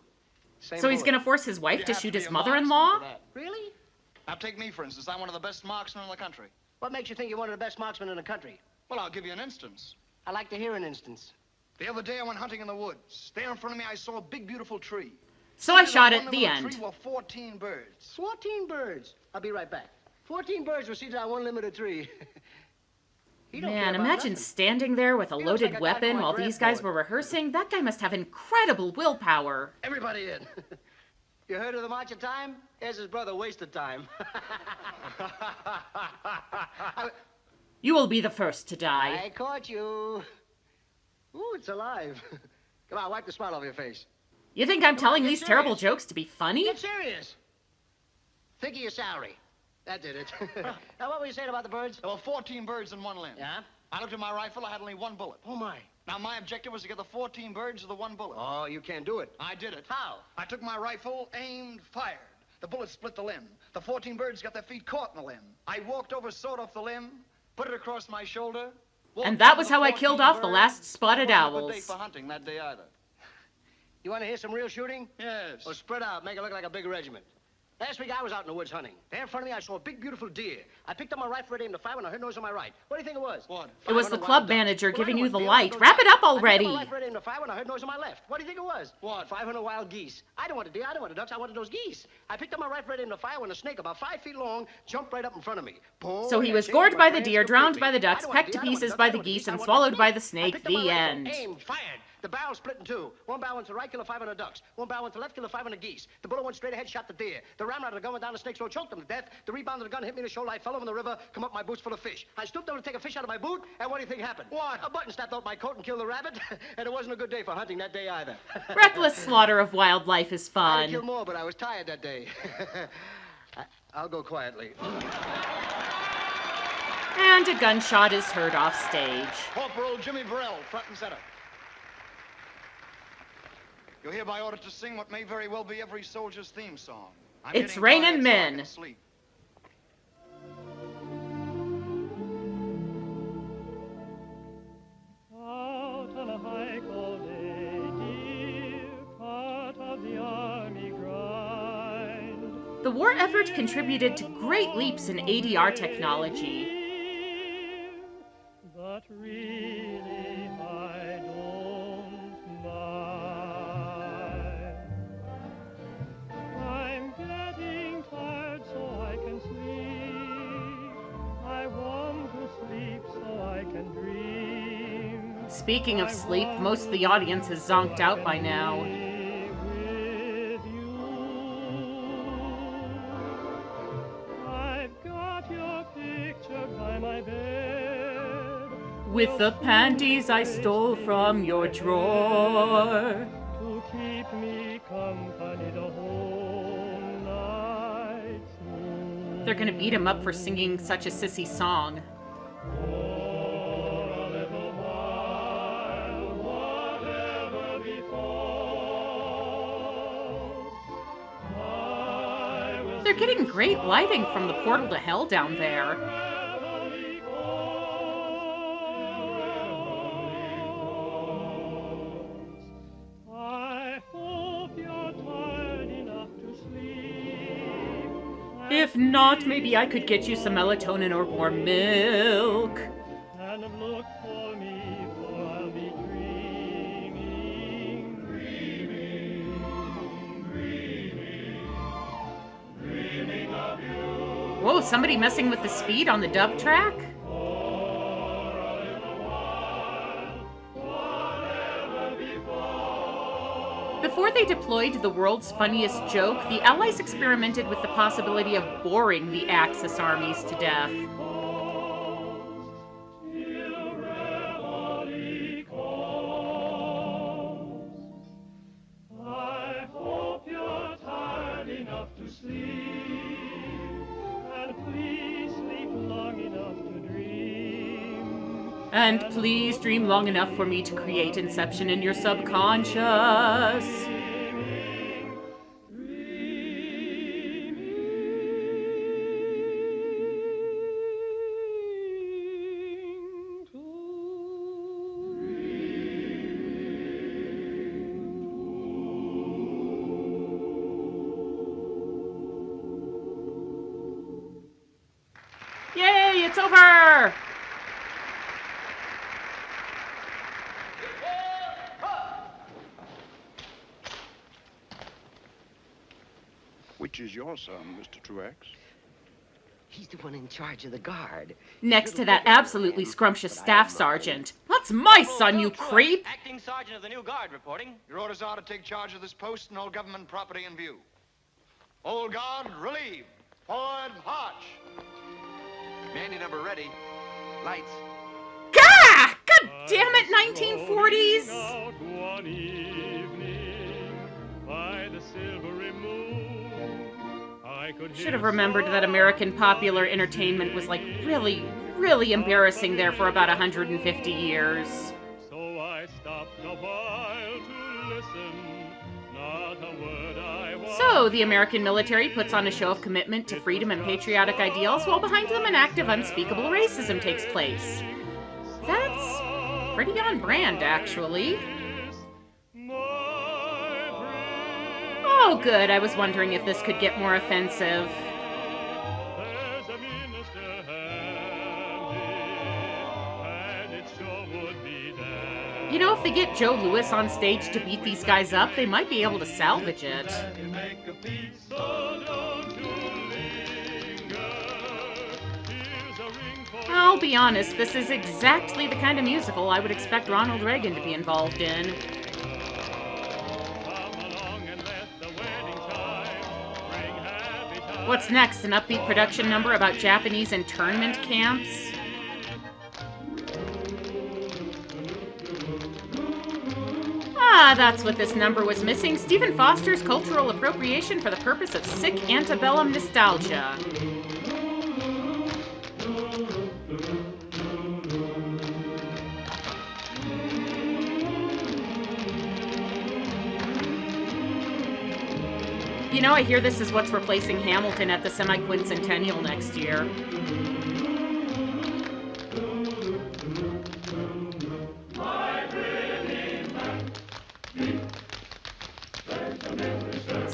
Same So he's bullet. going to force his wife to shoot his mother-in-law? Really? Now, take me, for instance. I'm one of the best marksmen in the country. What makes you think you're one of the best marksmen in the country? Well, I'll give you an instance. I like to hear an instance. The other day, I went hunting in the woods. There in front of me, I saw a big, beautiful tree. So I shot at at the end. The tree were 14 birds. 14 birds? I'll be right back. 14 birds were seated on one limb of the tree. Man, imagine standing there with a loaded weapon while these guys were rehearsing. That guy must have incredible willpower. Everybody in. You heard of the March of Time? Here's his brother, Wasted Time. You will be the first to die. I caught you. Ooh, it's alive. Come on, wipe the smile off your face. You think I'm telling these terrible jokes to be funny? Get serious. Think of your salary. That did it. Now, what were you saying about the birds? There were 14 birds in one limb. Yeah? I looked at my rifle. I had only one bullet. Oh, my. Now, my objective was to get the 14 birds with the one bullet. Oh, you can't do it. I did it. How? I took my rifle, aimed, fired. The bullet split the limb. The 14 birds got their feet caught in the limb. I walked over, sawed off the limb, put it across my shoulder. And that was how I killed off the last spotted owls. Good day for hunting that day either. You want to hear some real shooting? Yes. Well, spread out. Make it look like a big regiment. Last week, I was out in the woods hunting. There in front of me, I saw a big, beautiful deer. I picked up my rifle, ready aimed to fire when I heard noise on my right. What do you think it was? What? It was the club manager giving you the deer, light. Wrap it up already. I picked up my rifle, ready aimed to fire when I heard noise on my left. What do you think it was? What? 500 wild geese. I didn't want a deer, I didn't want the ducks, I wanted those geese. I picked up my rifle, ready aimed to fire when a snake about 5 feet long jumped right up in front of me. Boom, So he was changed gored my by the plans deer, drowned completely. by the ducks, I don't want a pecked to deer, I don't want pieces ducks, by I the don't want geese, geese, I and want swallowed by the I snake. picked up my The rifle, end. aimed, fired. The barrel split in two. One barrel went to the right, killed 500 ducks. One barrel went to the left, killed 500 geese. The bullet went straight ahead, shot the deer. The ram out of the gun went down the snake's throat, choked him to death. The rebound of the gun hit me in the shoulder. I fell over in the river, come up my boots full of fish. I stooped down to take a fish out of my boot, and what do you think happened? What? A button snapped out my coat and killed the rabbit. And it wasn't a good day for hunting that day either. Reckless slaughter of wildlife is I'd fun. kill more, but I was tired that day. I'll go quietly. And a gunshot is heard off stage. Corporal Jimmy Burrell, front and center. You're hereby ordered to sing what may very well be every soldier's theme song. It's Rainin' Men. Sleep. Out on The war effort contributed to great leaps in ADR technology. But really, I don't mind. I'm getting tired so I can sleep. I want to sleep so I can dream. Speaking of sleep, most of the audience has zonked out by now. I've got your picture by my bed. With the panties I stole from your drawer. To keep me company the whole night through. They're gonna beat him up for singing such a sissy song. They're getting great lighting from the portal to hell down there. If not, maybe I could get you some melatonin or warm milk. And look for me, for I'll be dreaming of you. Whoa, somebody messing with the speed on the dub track? Before they deployed the world's funniest joke, the Allies experimented with the possibility of boring the Axis armies to death. I hope you're tired enough to sleep, and please sleep long enough to dream. And please dream long enough for me to create Inception in your subconscious. Yay, it's over! Which is your son, Mr. Truex? He's the one in charge of the guard. Next to that absolutely scrumptious staff sergeant. That's my son, you creep! Acting Sergeant of the New Guard reporting. Your orders are to take charge of this post and all government property in view. Old guard, relieve. Forward, march. Mandy number ready. Lights. Gah! God damn it, 1940s! Out one evening by the silvery moon, I could Should have remembered that American popular entertainment was like really, really embarrassing there for about 150 years. So I stopped a while to listen, not a word I was. So, the American military puts on a show of commitment to freedom and patriotic ideals, while behind them an act of unspeakable racism takes place. That's pretty on brand, actually. Oh, good. I was wondering if this could get more offensive. You know, if they get Joe Louis on stage to beat these guys up, they might be able to salvage it. I'll be honest, this is exactly the kind of musical I would expect Ronald Reagan to be involved in. What's next? An upbeat production number about Japanese internment camps? Ah, that's what this number was missing. Stephen Foster's cultural appropriation for the purpose of sick antebellum nostalgia. You know, I hear this is what's replacing Hamilton at the semi-quincentennial next year.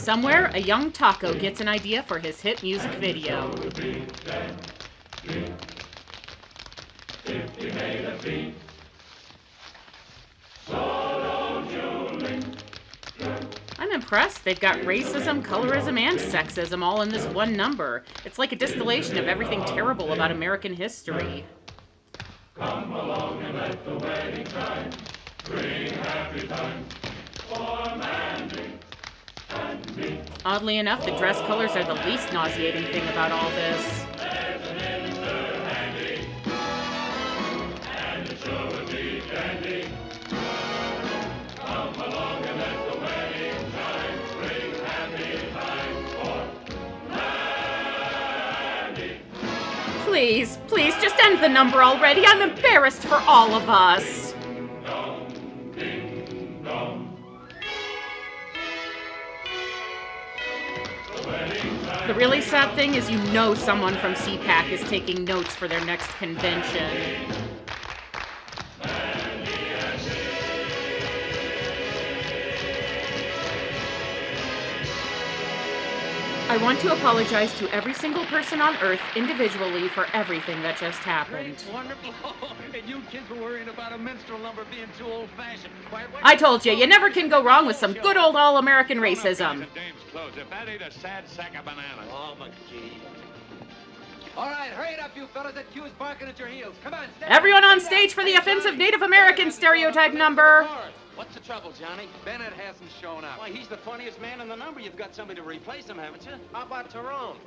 Somewhere, a young taco gets an idea for his hit music video. I'm impressed. They've got racism, colorism, and sexism all in this one number. It's like a distillation of everything terrible about American history. Come along and let the wedding chime. Bring happy times for Mandy and me. Oddly enough, the dress colors are the least nauseating thing about all this. There's an minister handy, and it sure would be dandy. Come along and let the wedding chime. Bring happy times for Mandy. Please, please, just end the number already. I'm embarrassed for all of us. The really sad thing is you know someone from CPAC is taking notes for their next convention. I want to apologize to every single person on Earth individually for everything that just happened. Wonderful. And you kids were worrying about a minstrel number being too old-fashioned. I told you, you never can go wrong with some good old all-American racism. If that ain't a sad sack of bananas. Oh, McGee. All right, hurry it up, you fellas. That queue's barking at your heels. Come on, stand Everyone up. on stage for the offensive Native American stereotype number. What's the trouble, Johnny? Bennett hasn't shown up. Why, he's the funniest man in the number. You've got somebody to replace him, haven't you? How about Tyrone?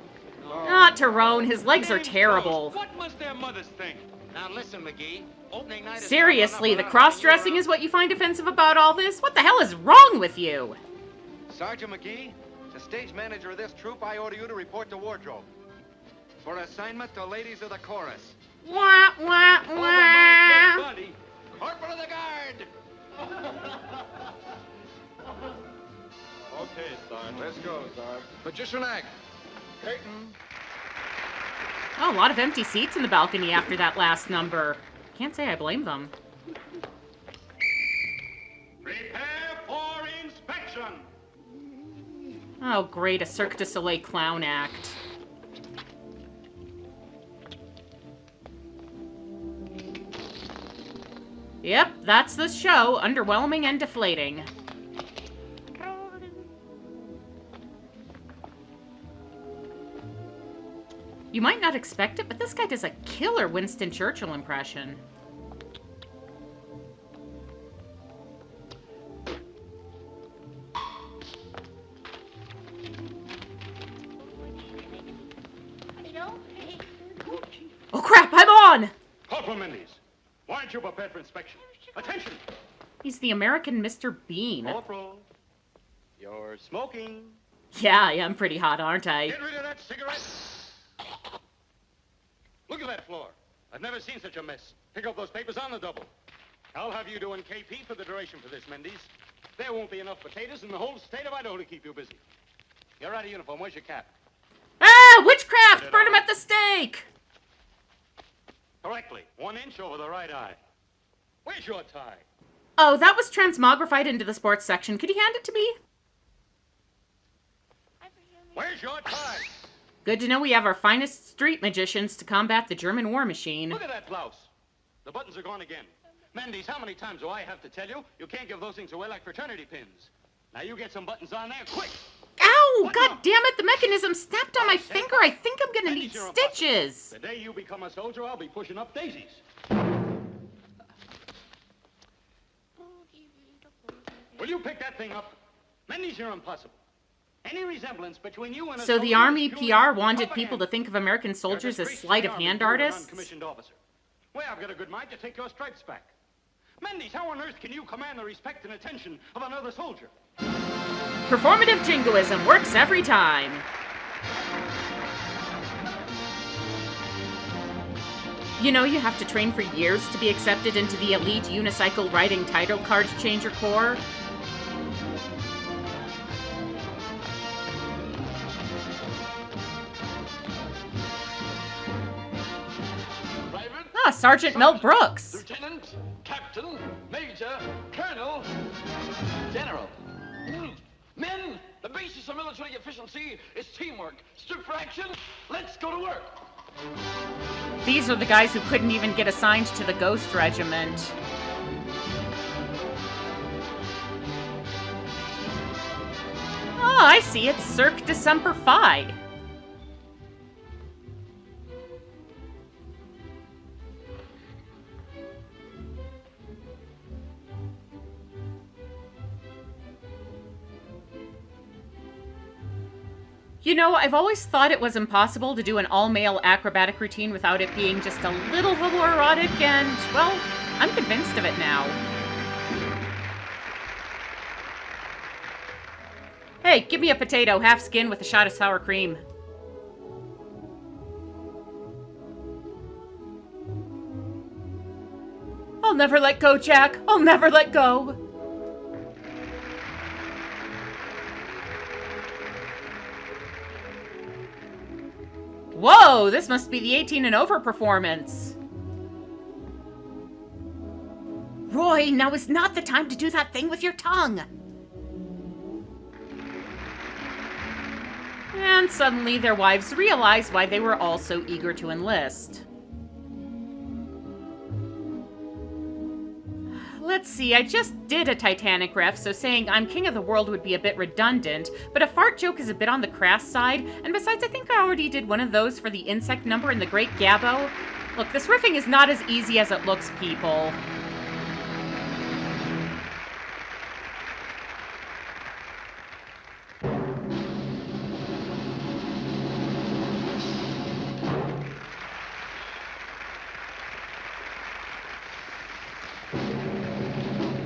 Not Tyrone, his legs are terrible. What must their mothers think? Now listen, McGee. Opening night is Seriously, the cross-dressing is what you find offensive about all this? What the hell is wrong with you? Sergeant McGee, as stage manager of this troupe, I order you to report to wardrobe. For assignment to ladies of the chorus. Wah, wah, wah. Buddy, Corporal of the Guard. Okay, Sarge. Let's go, Sarge. Magician act. Curtain. Oh, a lot of empty seats in the balcony after that last number. Can't say I blame them. Prepare for inspection. Oh, great, a Cirque du Soleil clown act. Yep, that's the show. Underwhelming and deflating. You might not expect it, but this guy does a killer Winston Churchill impression. Oh crap, I'm on! Corporal Mendes, why aren't you prepared for inspection? Attention! He's the American Mr. Bean. Corporal, you're smoking. Yeah, I am pretty hot, aren't I? Get rid of that cigarette. Look at that floor. I've never seen such a mess. Pick up those papers on the double. I'll have you doing KP for the duration for this, Mendes. There won't be enough potatoes in the whole state of Idaho to keep you busy. You're out of uniform. Where's your cap? Ah! Witchcraft! Burn him at the stake! Correctly. 1 inch over the right eye. Where's your tie? Oh, that was transmogrified into the sports section. Could you hand it to me? Where's your tie? Good to know we have our finest street magicians to combat the German war machine. Look at that blouse. The buttons are gone again. Mendes, how many times do I have to tell you? You can't give those things away like fraternity pins. Now you get some buttons on there, quick! Ow! God damn it! The mechanism snapped on my finger. I think I'm gonna need stitches. The day you become a soldier, I'll be pushing up daisies. Will you pick that thing up? Mendes, you're impossible. Any resemblance between you and a So the soldier Army is purely PR wanted propaganda. people to think of American soldiers You're a as disgrace to sleight the of Army, hand you're an artists? uncommissioned officer. Well, I've got a good mind to take your stripes back. Mendes, how on earth can you command the respect and attention of another soldier? Performative jingoism works every time. You know you have to train for years to be accepted into the elite unicycle riding title card changer corps. Ah, Sergeant Mel Brooks. Lieutenant, Captain, Major, Colonel, General. Men, the The basis of military efficiency is teamwork. Stood for action. Let's go to work. These are the guys who couldn't even get assigned to the Ghost Regiment. Oh, I see. It's Cirque de Semper Fi. You know, I've always thought it was impossible to do an all-male acrobatic routine without it being just a little homoerotic, and, well, I'm convinced of it now. Hey, give me a potato, half skin with a shot of sour cream. I'll never let go, Jack. I'll never let go. Whoa, this must be the 18 and over performance. Roy, now is not the time to do that thing with your tongue. And suddenly their wives realize why they were all so eager to enlist. Let's see, I just did a Titanic ref, so saying I'm king of the world would be a bit redundant, but a fart joke is a bit on the crass side, and besides I think I already did one of those for the insect number in The Great Gabbo. Look, this riffing is not as easy as it looks, people.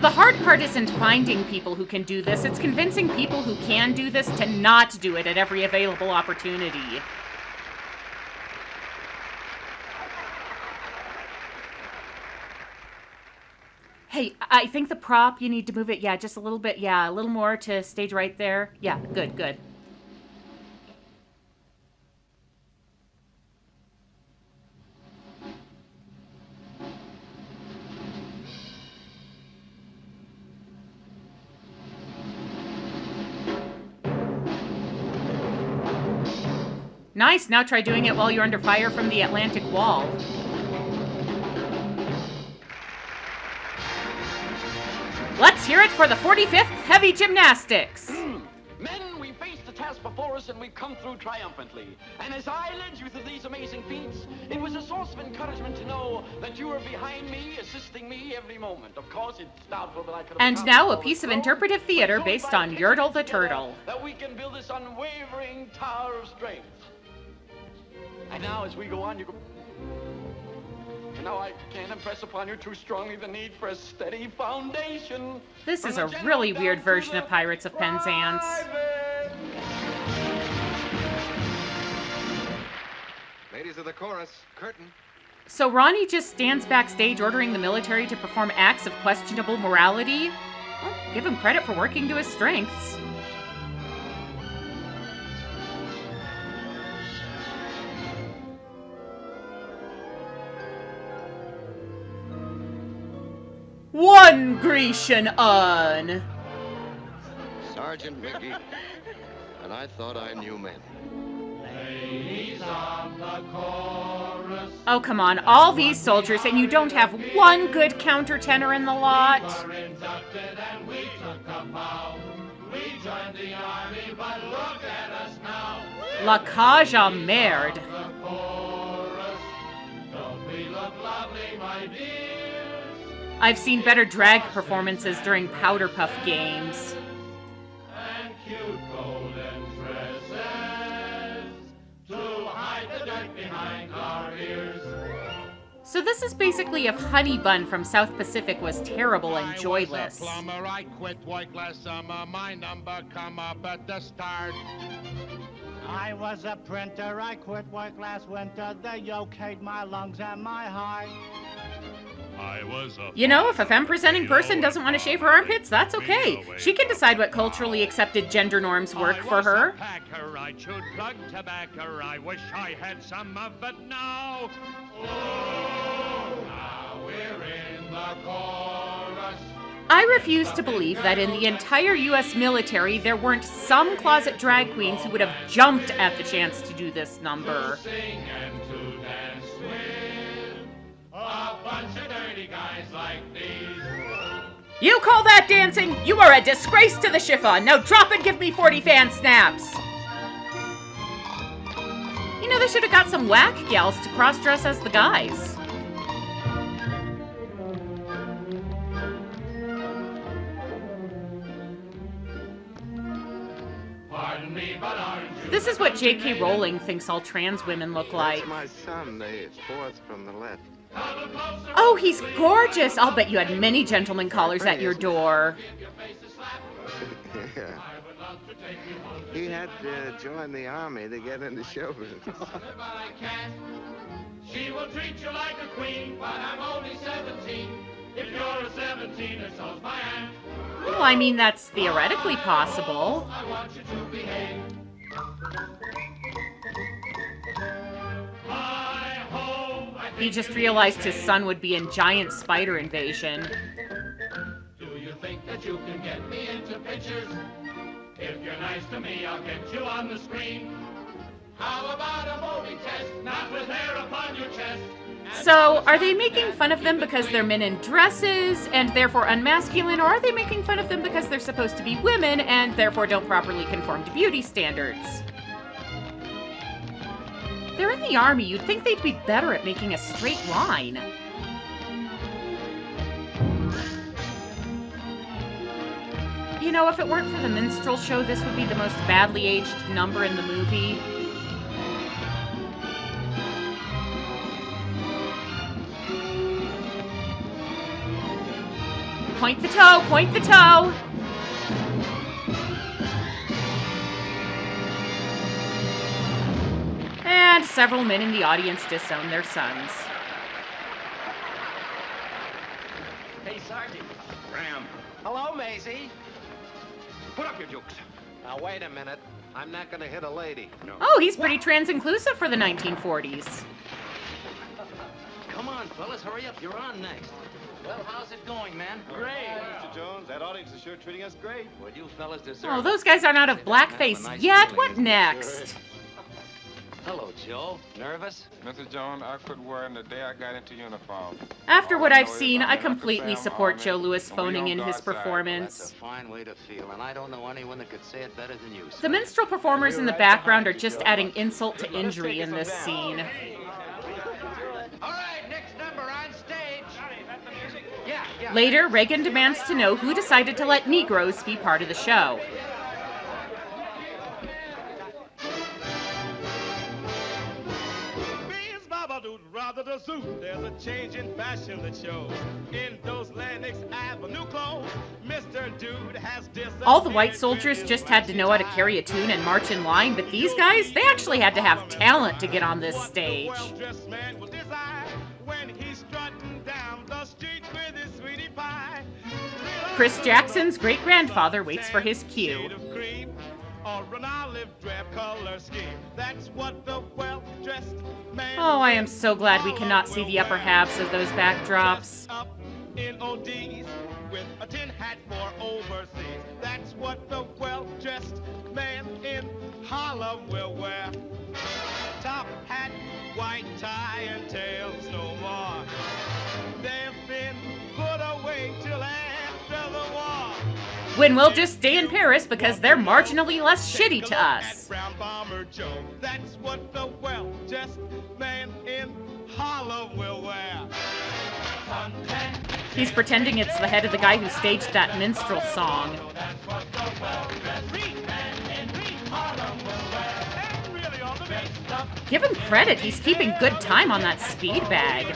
The hard part isn't finding people who can do this, it's convincing people who can do this to not do it at every available opportunity. Hey, I think the prop, you need to move it, yeah, just a little bit, yeah, a little more to stage right there. Yeah, good, good. Nice, now try doing it while you're under fire from the Atlantic Wall. Let's hear it for the 45th Heavy Gymnastics! Men, we faced the task before us and we've come through triumphantly. And as I led you through these amazing feats, it was a source of encouragement to know that you were behind me, assisting me every moment. Of course, it's doubtful that I could have And now a piece of interpretive theater based on Yertle the Turtle. That we can build this unwavering tower of strength. And now, as we go on, and now I can't impress upon you too strongly the need for a steady foundation. This is a really weird version of Pirates of Penzance. Ladies of the chorus, curtain. So Ronnie just stands backstage ordering the military to perform acts of questionable morality? Well, give him credit for working to his strengths. One Grecian un! Sergeant McGee. And I thought I knew men. Ladies of the chorus. Oh, come on. All these soldiers, and you don't have one good countertenor in the lot? We were inducted and we took a bow. We joined the army, but look at us now. La cage à merde. Don't we look lovely, my dears? I've seen better drag performances during Powder Puff Games. And cute golden tresses to hide the dirt behind our ears. So this is basically if Honey Bun from South Pacific was terrible and joyless. I was a plumber, I quit work last summer. My number come up at the start. I was a printer, I quit work last winter. They okayed my lungs and my heart. You know, if a femme-presenting person doesn't want to shave her armpits, that's okay. She can decide what culturally accepted gender norms work for her. Packer, I chewed plug tobacco. I wish I had some of it now. Oh, now we're in the chorus. I refuse to believe that in the entire U.S. military there weren't some closet drag queens who would have jumped at the chance to do this number. Sing and to dance with a bunch of dirty guys like these. You call that dancing? You are a disgrace to the chiffon. Now drop and give me 40 fan snaps. You know, they should have got some whack gals to cross-dress as the guys. Pardon me, but aren't you? This is what J.K. Rowling thinks all trans women look like. That's my son, the fourth from the left. Oh, he's gorgeous. I'll bet you had many gentlemen callers at your door. Yeah. He had to join the army to get into show business. She will treat you like a queen, but I'm only 17. If you're a 17er, so's my aunt. Well, I mean, that's theoretically possible. I want you to behave. He just realized his son would be in giant spider invasion. Do you think that you can get me into pictures? If you're nice to me, I'll get you on the screen. How about a movie test, not with hair upon your chest? So, are they making fun of them because they're men in dresses and therefore unmasculine, or are they making fun of them because they're supposed to be women and therefore don't properly conform to beauty standards? They're in the army. You'd think they'd be better at making a straight line. You know, if it weren't for the Minstrel show, this would be the most badly aged number in the movie. Point the toe! Point the toe! And several men in the audience disown their sons. Hey, Sergeant. Graham. Hello, Maisie. Put up your jukes. Now, wait a minute. I'm not going to hit a lady. No. Oh, he's pretty trans-inclusive for the 1940s. Come on, fellas, hurry up. You're on next. Well, how's it going, man? Great. Mr. Jones, that audience is sure treating us great. Well, you fellas deserve Oh, those guys aren't out of blackface yet. What next? Hello, Joe. Nervous? Mr. Jones, I quit worrying the day I got into uniform. After what I've seen, I completely support Joe Louis phoning in his That's performance. a fine way to feel, and I don't know anyone that could say it better than you. The minstrel performers in the background are just adding insult to injury in this scene. All right, next number on stage. Yeah. Later, Reagan demands to know who decided to let Negroes be part of the show. Rather the suit, there's a change in fashion that shows. In those Lennox Avenue clothes, Mr. Dude has All the white soldiers just had to know how to carry a tune and march in line, but these guys, they actually had to have talent to get on this stage. well-dressed man will desire when he's strutting down the street with his sweetie pie. Chris Jackson's great-grandfather waits for his cue. Or an olive drab color scheme. That's what the well-dressed man. Oh, I am so glad we cannot see the upper halves of those backdrops. Up in ODs with a tin hat for overseas. That's what the well-dressed man in Harlem will wear. Top hat, white tie, and tails no more. They've been put away till after the war. When we'll just stay in Paris because they're marginally less shitty to us. Brown Bomber Joe, that's what the well-dressed man in Harlem will wear. He's pretending it's the head of the guy who staged that minstrel song. Give him credit, he's keeping good time on that speed bag.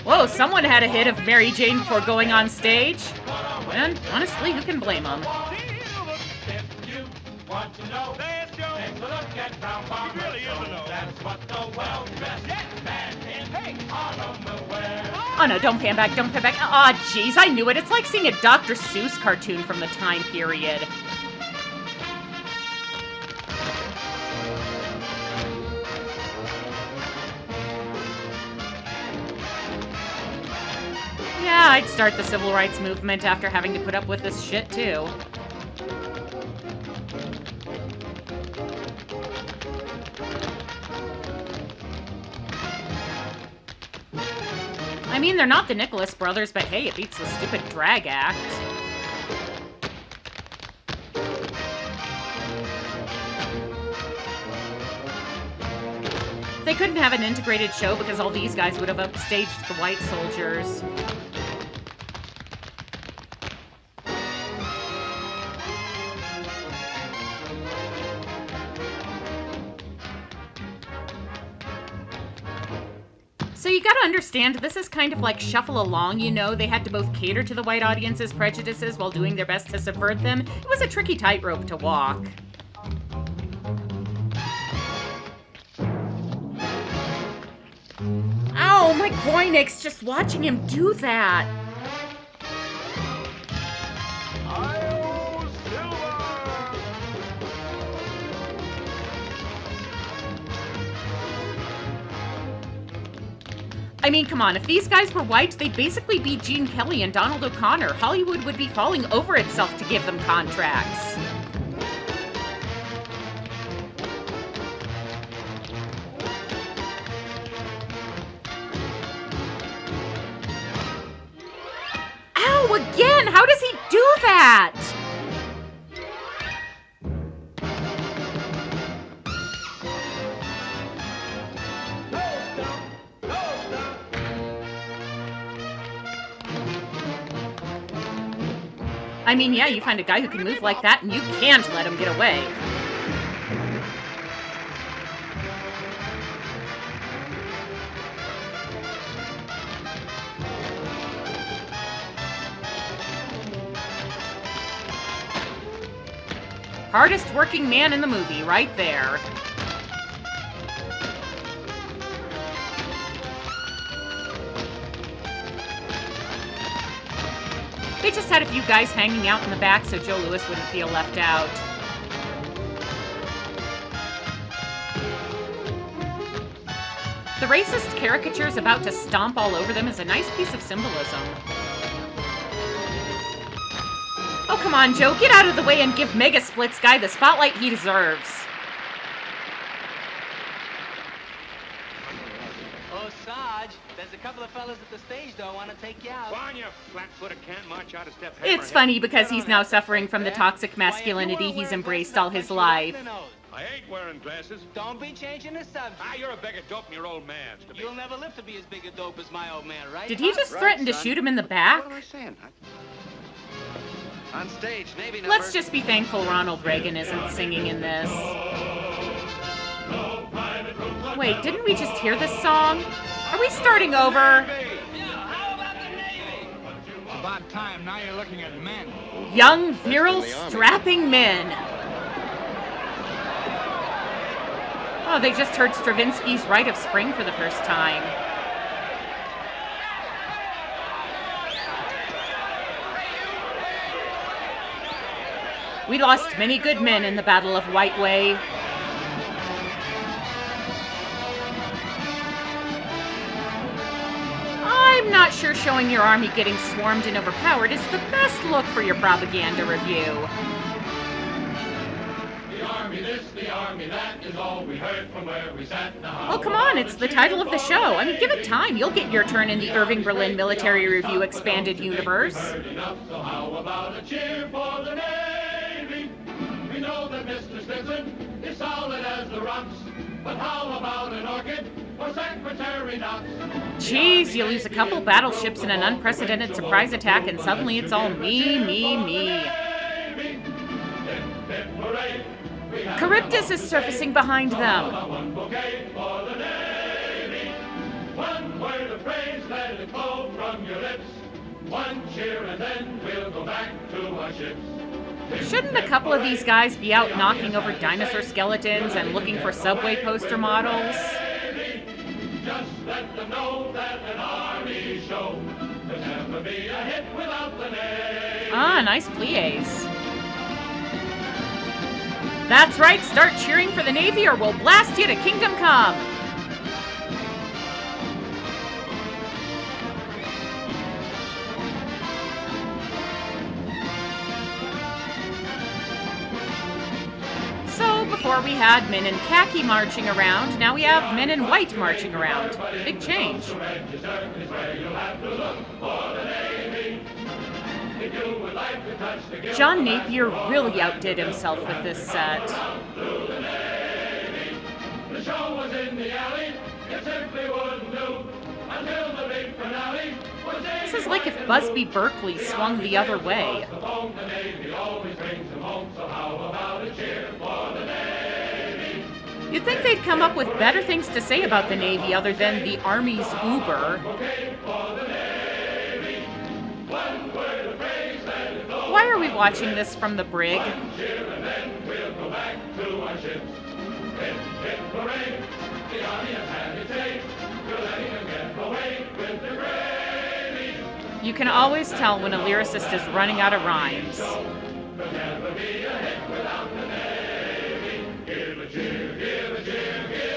Whoa, someone had a hit of Mary Jane before going on stage. And honestly, who can blame them? Oh no, don't pan back, don't pan back. Aw, jeez, I knew it. It's like seeing a Dr. Seuss cartoon from the time period. I'd start the civil rights movement after having to put up with this shit, too. I mean, they're not the Nicholas brothers, but hey, it beats the stupid drag act. They couldn't have an integrated show because all these guys would have upstaged the white soldiers. So you gotta understand, this is kind of like Shuffle Along, you know? They had to both cater to the white audience's prejudices while doing their best to subvert them. It was a tricky tightrope to walk. Ow, my coin aches just watching him do that. I mean, come on, if these guys were white, they'd basically be Gene Kelly and Donald O'Connor. Hollywood would be falling over itself to give them contracts. Ow, again! How does he do that? I mean, yeah, you find a guy who can move like that, and you can't let him get away. Hardest working man in the movie, right there. They just had a few guys hanging out in the back so Joe Louis wouldn't feel left out. The racist caricatures about to stomp all over them is a nice piece of symbolism. Oh, come on, Joe, get out of the way and give Mega Splits guy the spotlight he deserves. Oh, Sarge, there's a couple of fellas at the stage, though, want to take you out. Go on, you flat-footed can't march out a step. It's funny because he's now suffering from the toxic masculinity he's embraced all his life. I ain't wearing glasses. Don't be changing the subject. Ah, you're a bigger dope than your old man. You'll never live to be as big a dope as my old man, right? Did he just threaten to shoot him in the back? What am I saying? On stage, Navy number. Let's just be thankful Ronald Reagan isn't singing in this. Wait, didn't we just hear this song? Are we starting over? About time, now you're looking at men. Young, virile, strapping men. Oh, they just heard Stravinsky's Rite of Spring for the first time. We lost many good men in the Battle of White Way. I'm not sure showing your army getting swarmed and overpowered is the best look for your propaganda review. The army this, the army that is all we heard from where we sat. Now, oh, come on, it's the title of the show. I mean, give it time. You'll get your turn in the Irving Berlin Military Review Expanded Universe. Enough, so how about a cheer for the Navy? We know that Mr. Stinson is solid as the rocks, but how about an orchid or Secretary Knox? Jeez, you lose a couple battleships in an unprecedented surprise attack, and suddenly it's all me, me, me. Charybdis is surfacing behind them. One bouquet for the Navy. One word of praise, let it flow from your lips. One cheer and then we'll go back to our ships. Shouldn't a couple of these guys be out knocking over dinosaur skeletons and looking for subway poster models? Just let them know that an army show could never be a hit without the Navy. Ah, nice plies. That's right, start cheering for the Navy or we'll blast you to Kingdom Come. before we had men in khaki marching around. Now we have men in white marching around. Big change. John Napier really outdid himself with this set. The show was in the alley, it simply wouldn't do until the big finale was This is like if Busby Berkeley swung the other way. the Navy always brings them home, so how about a cheer for the Navy? You'd think they'd come up with better things to say about the Navy other than the Army's Uber. Why are we watching this from the brig? You can always tell when a lyricist is running out of rhymes.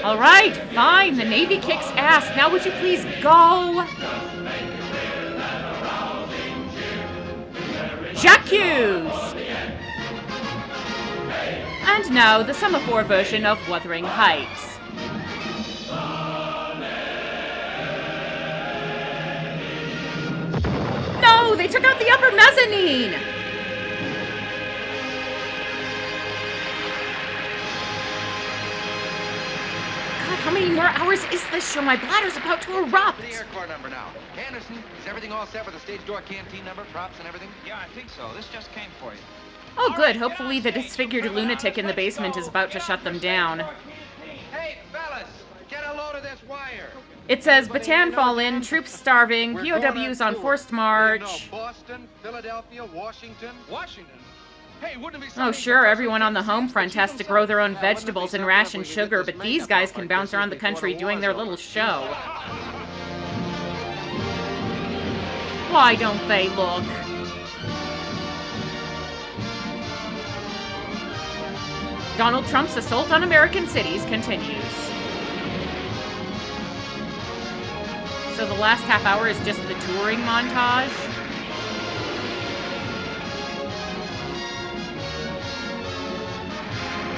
All right, fine, the Navy kicks ass. Now would you please go? J'accuse! And now the semaphore version of Wuthering Heights. No, they took out the upper mezzanine! God, how many more hours is this show? My bladder's about to erupt! The Air Corps number now. Anderson, is everything all set with the stage door canteen number, props and everything? Yeah, I think so. This just came for you. Oh good, hopefully the disfigured lunatic in the basement is about to shut them down. Hey, fellas, get a load of this wire. It says, Bataan fall in, troops starving, POWs on forced march. Boston, Philadelphia, Washington. Washington? Hey, wouldn't it be Oh sure, everyone on the home front has to grow their own vegetables and ration sugar, but these guys can bounce around the country doing their little show. Why don't they look? Donald Trump's assault on American cities continues. So the last half hour is just the touring montage?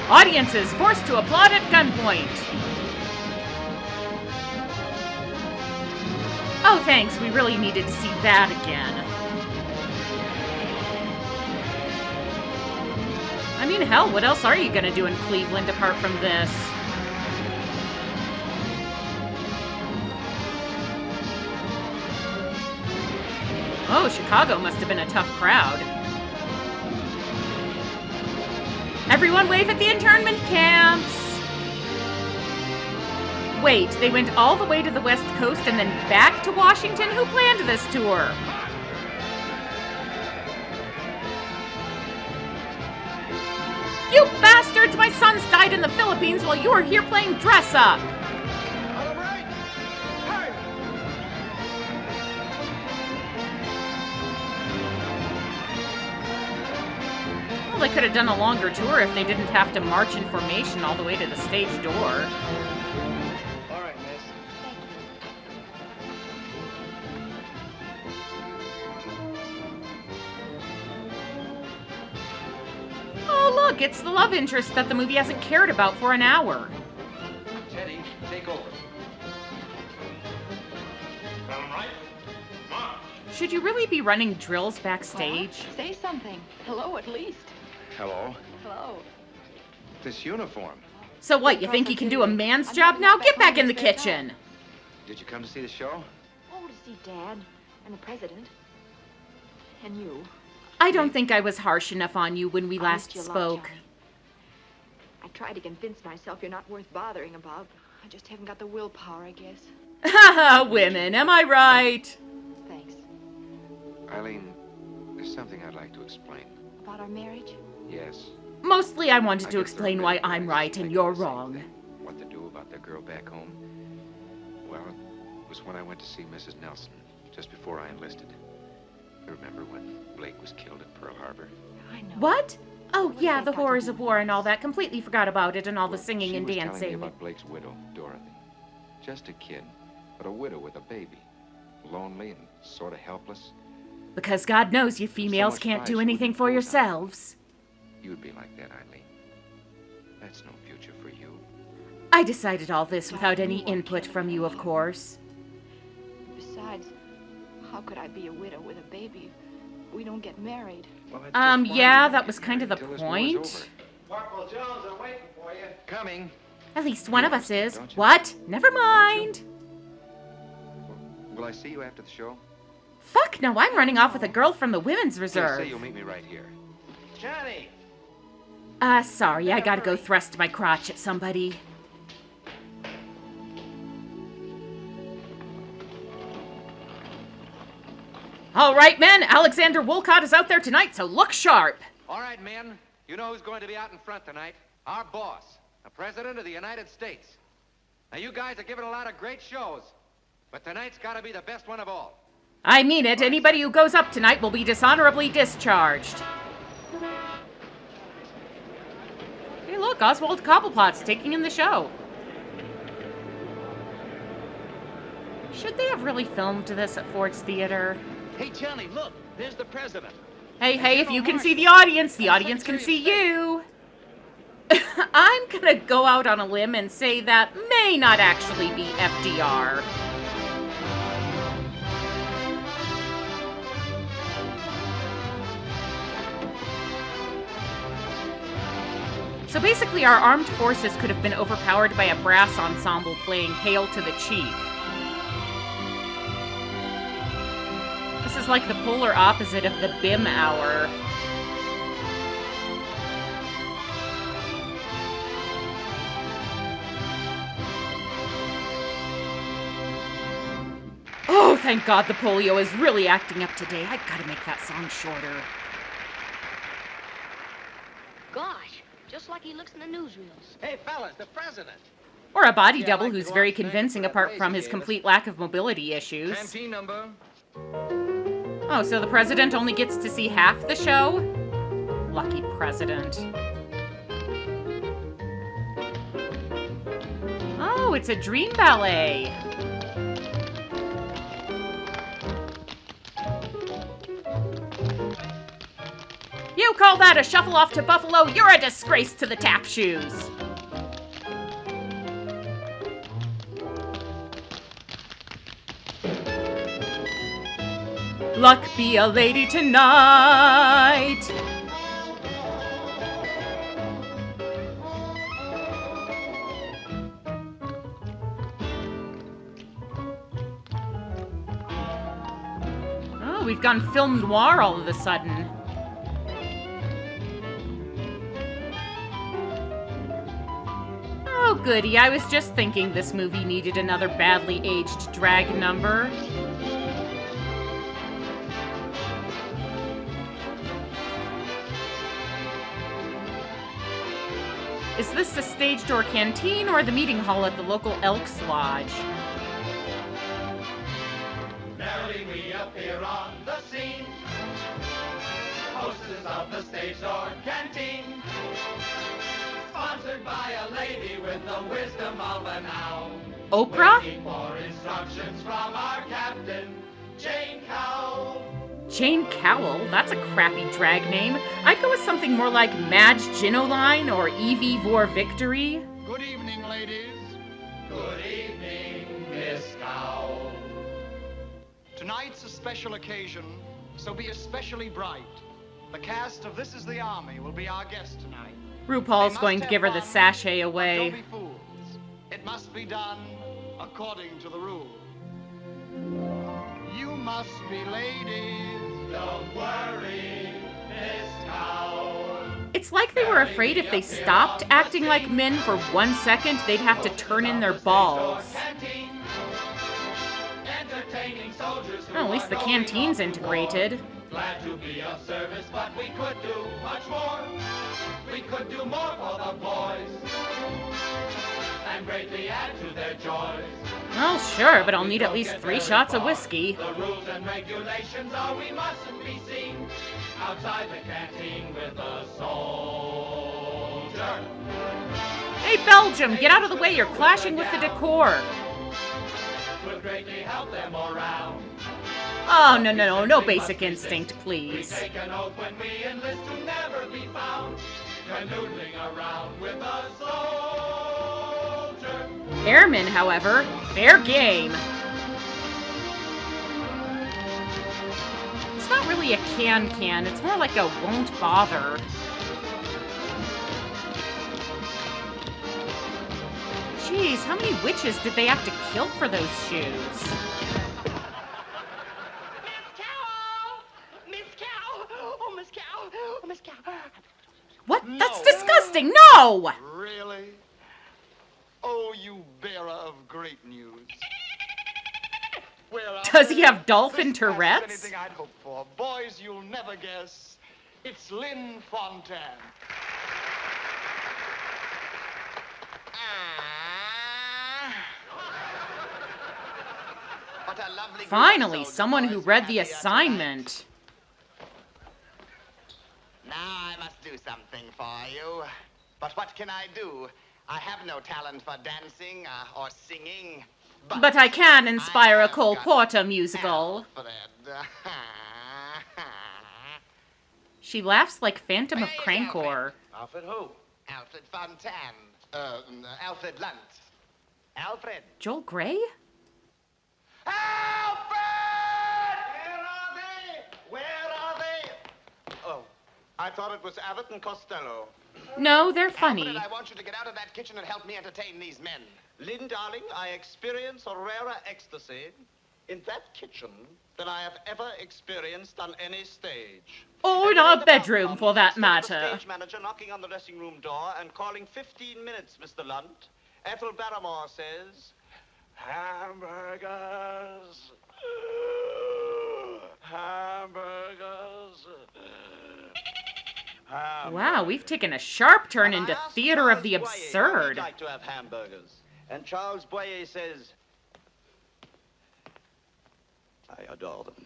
Audiences forced to applaud at gunpoint. Oh, thanks. We really needed to see that again. I mean, hell, what else are you gonna do in Cleveland apart from this? Oh, Chicago must have been a tough crowd. Everyone wave at the internment camps! Wait, they went all the way to the West Coast and then back to Washington? Who planned this tour? You bastards! My son's died in the Philippines while you were here playing dress up! Well, they could have done a longer tour if they didn't have to march in formation all the way to the stage door. All right, miss. Oh, look, it's the love interest that the movie hasn't cared about for an hour. Teddy, take over. Sound right? March. Should you really be running drills backstage? Well, say something. Hello, at least. Hello. Hello. This uniform. So what, you think you can do a man's job now? Get back in the kitchen! Did you come to see the show? Oh, to see Dad and the President. And you. I don't think I was harsh enough on you when we last spoke. I tried to convince myself you're not worth bothering about. I just haven't got the willpower, I guess. Haha, women, am I right? Thanks. Eileen, there's something I'd like to explain. About our marriage? Yes. Mostly I wanted to explain why I'm right and you're wrong. What to do about that girl back home? Well, it was when I went to see Mrs. Nelson, just before I enlisted. You remember when Blake was killed at Pearl Harbor? I know. What? Oh, yeah, the horrors of war and all that. Completely forgot about it and all the singing and She was telling me dancing. about Blake's widow, Dorothy. Just a kid, but a widow with a baby. Lonely and sort of helpless. Because God knows you females can't do anything for yourselves. You'd be like that, Eileen. That's no future for you. I decided all this without any input from you, of course. Besides, how could I be a widow with a baby if we don't get married? Well, yeah, that was kind of the point. Corporal Jones, I'm waiting for you. Coming. At least one of us is. What? Never mind. Will I see you after the show? Fuck no, I'm running off with a girl from the Women's Please Reserve. say you'll meet me right here. Johnny! Sorry, I gotta go thrust my crotch at somebody. All right, men, Alexander Woolcott is out there tonight, so look sharp. All right, men. You know who's going to be out in front tonight? Our boss, the President of the United States. Now, you guys are giving a lot of great shows, but tonight's got to be the best one of all. I mean it. Anybody who goes up tonight will be dishonorably discharged. Hey, look, Oswald Cobblepot's taking in the show. Should they have really filmed this at Ford's Theater? Hey, Johnny, look. There's the president. Hey, if you can see the audience can see you. I'm gonna go out on a limb and say that may not actually be FDR. So basically, our armed forces could have been overpowered by a brass ensemble playing Hail to the Chief. This is like the polar opposite of the BIM hour. Oh, thank God the polio is really acting up today. I gotta make that song shorter. Gosh, just like he looks in the newsreels. Hey, fellas, the president. Or a body double who's very convincing apart from his complete lack of mobility issues. Canteen number. Oh, so the president only gets to see half the show? Lucky president. Oh, it's a dream ballet. You call that a shuffle off to Buffalo? You're a disgrace to the tap shoes. Luck be a lady tonight. Oh, we've gone film noir all of a sudden. Oh, goody. I was just thinking this movie needed another badly aged drag number. Is this the stage door canteen or the meeting hall at the local Elks Lodge? Merrily we appear on the scene, hostess of the stage door canteen, sponsored by a lady with the wisdom of an owl. Oprah? Waiting for instructions from our captain, Jane Cowell. Jane Cowell? That's a crappy drag name. I'd go with something more like Madge Ginoline or Evie Vor Victory. Good evening, ladies. Good evening, Miss Cowell. Tonight's a special occasion, so be especially bright. The cast of This Is the Army will be our guest tonight. RuPaul's going to give her the sachet away. Don't be fools. It must be done according to the rule. You must be ladies. Don't worry, Miss Cowell. It's like they were afraid if they stopped acting like men for 1 second, they'd have to turn in their balls. Well, at least the canteen's integrated. Glad to be of service, but we could do much more. We could do more for the boys and greatly add to their joys. Well, sure, but I'll need at least 3 shots of whiskey. The rules and regulations are we mustn't be seen outside the canteen with a soldier. Hey, Belgium, get out of the way. You're clashing with the decor. Will greatly help their morale. Oh, no basic instinct, please. We take an oath when we enlist to never be found canoodling around with a soldier. Airmen, however, fair game. It's not really a can, it's more like a won't bother. Jeez, how many witches did they have to kill for those shoes? What? No. That's disgusting! No! Really? Oh, you bearer of great news. Does he have dolphin Tourette's? Anything I'd hoped for. Boys, you'll never guess. It's Lynn Fontaine. What a lovely Finally, someone who read the assignment. Now I must do something for you. But what can I do? I have no talent for dancing or singing. But I can inspire a Cole Porter musical. She laughs like Phantom of Crankor. Alfred who? Alfred Fontaine. Alfred Lunt. Alfred. Joel Grey? Alfred! Where are they? Where are they? Oh, I thought it was Abbott and Costello. No, they're funny. Alfred, I want you to get out of that kitchen and help me entertain these men. Lynn, darling, I experience a rarer ecstasy in that kitchen than I have ever experienced on any stage. Or in our bedroom, for that matter. The stage manager knocking on the dressing room door and calling 15 minutes, Mr. Lunt. Ethel Barrymore says, hamburgers, hamburgers. Wow, we've taken a sharp turn into theater of the absurd. I'd like to have hamburgers. And Charles Boyer says, I adore them.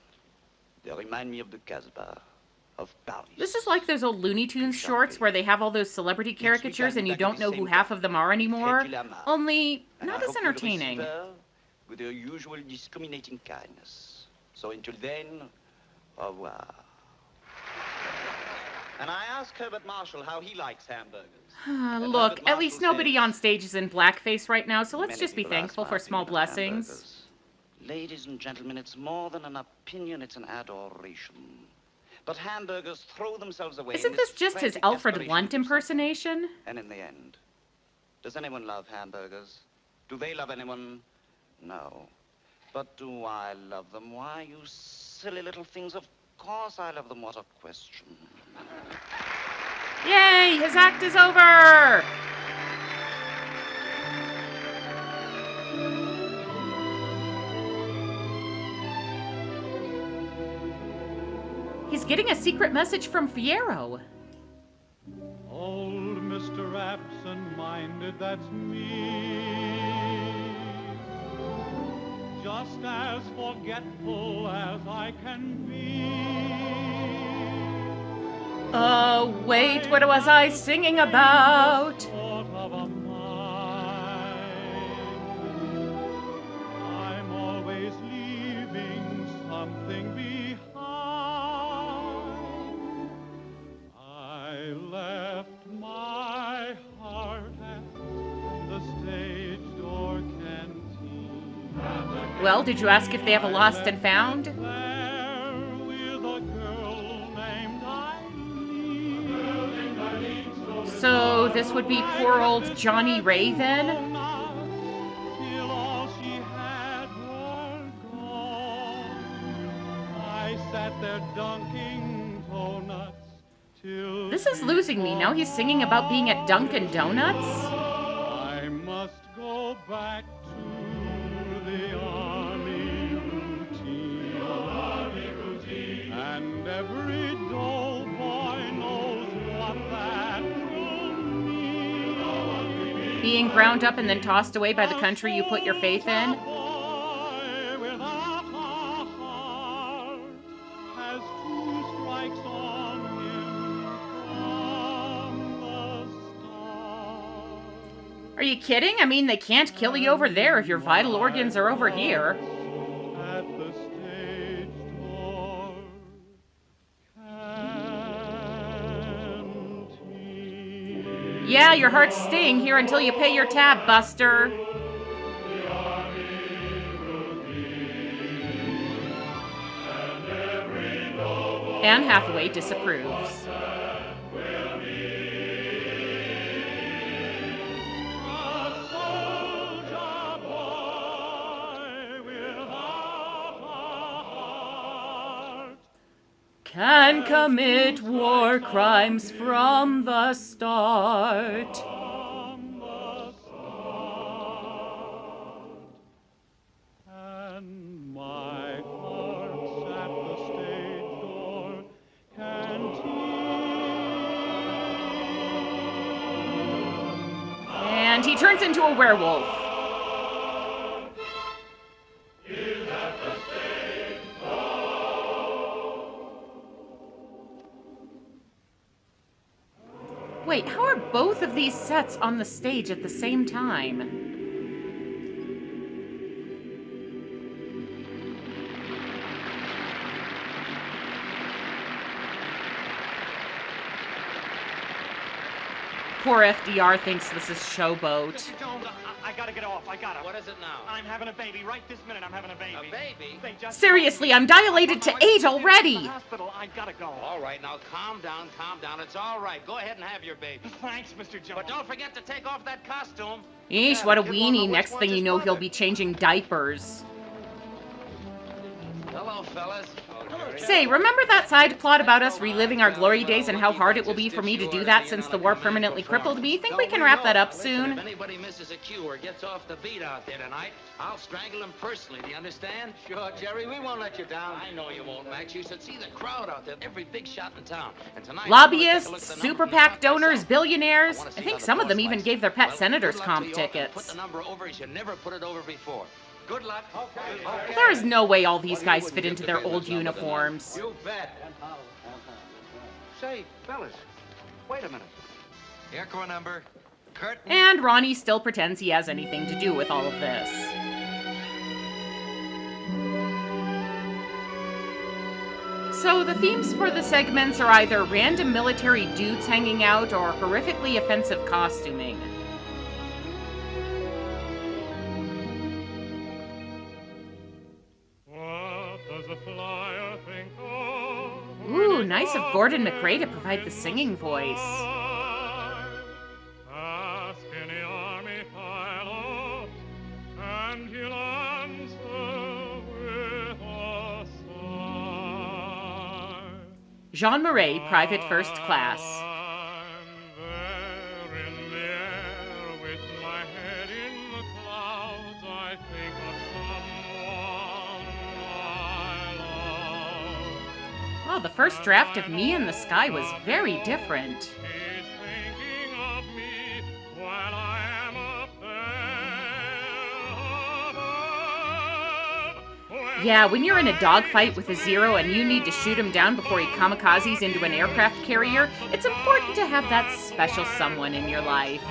They remind me of the Casbah, of Paris. This is like those old Looney Tunes shorts where they have all those celebrity caricatures and you don't know who half of them are anymore. Only not as entertaining. With your usual discriminating kindness. So until then, au revoir. And I asked Herbert Marshall how he likes hamburgers. Look, at least nobody on stage is in blackface right now, so let's just be thankful for small blessings. Ladies and gentlemen, it's more than an opinion, it's an adoration. But hamburgers throw themselves away. Isn't this just his Alfred Lunt impersonation? And in the end, does anyone love hamburgers? Do they love anyone? No. But do I love them? Why, you silly little things, of course I love them. What a question. Yay! His act is over! He's getting a secret message from Fierro. Old Mr. Absent-Minded, that's me. Just as forgetful as I can be. Wait, what was I singing about? I'm always leaving something behind. I left my heart at the stage door canteen. Well, did you ask if they have a lost and found? So this would be poor old Johnny Ray then? This is losing me. Now he's singing about being at Dunkin' Donuts? I must go back to the army routine. And every dull boy knows what that will mean. Being ground up and then tossed away by the country you put your faith in? Are you kidding? I mean, they can't kill you over there if your vital organs are over here. Yeah, your heart's staying here until you pay your tab, Buster. Anne Hathaway disapproves. Can commit war crimes from the start. And my heart's at the stage door, canteen. And he turns into a werewolf. Wait, how are both of these sets on the stage at the same time? Poor FDR thinks this is Showboat. Mr. Jones, I gotta get off. I gotta. What is it now? I'm having a baby. Right this minute, I'm having a baby. A baby? They just Seriously, I'm dilated to 8 already. Hospital. I gotta go. All right, now calm down, calm down. It's all right. Go ahead and have your baby. Thanks, Mr. Jones. But don't forget to take off that costume. Eesh, what a weenie. Next thing you know, he'll be changing diapers. Hello, fellas. Say, remember that side plot about us reliving our glory days and how hard it will be for me to do that since the war permanently crippled me? Think we can wrap that up soon? If anybody misses a cue or gets off the beat out there tonight, I'll strangle him personally. Do you understand? Sure, Jerry. We won't let you down. I know you won't, Max. You should see the crowd out there. Every big shot in town. And tonight, Lobbyists, super PAC donors, billionaires. I think some of them even gave their pet senators comp Put tickets. the number over as you never put it over before. Good luck. Okay. There is no way all these guys fit into their old uniforms. You bet. Say, fellas, wait a minute. Here, core number. Curtain. And Ronnie still pretends he has anything to do with all of this. So the themes for the segments are either random military dudes hanging out or horrifically offensive costuming. Ooh, nice of Gordon McRae to provide the singing voice. Ask any army pilot, and he'll answer with a sigh. Jean Marais, Private First Class. Oh, the first draft of Me in the Sky was very different. Yeah, when you're in a dogfight with a Zero and you need to shoot him down before he kamikazes into an aircraft carrier, it's important to have that special someone in your life.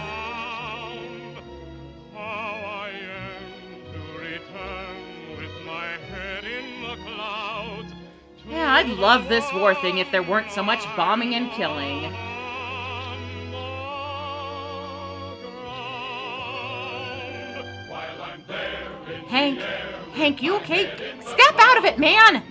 Yeah, I'd love this war thing if there weren't so much bombing and killing. Hank, you okay? Step out of it, man!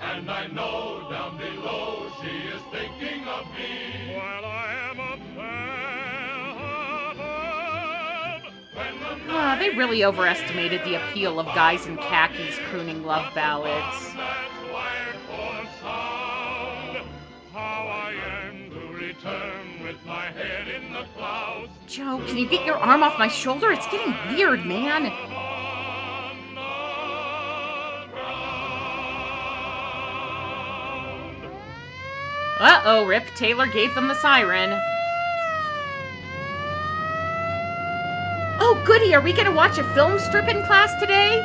And I know down below she is thinking of me while I am up there. They really overestimated the appeal of guys in khakis crooning love ballads. Joe, can you get your arm off my shoulder? It's getting weird, man. Uh-oh, Rip Taylor gave them the siren. Oh, goody, are we gonna watch a film strip in class today?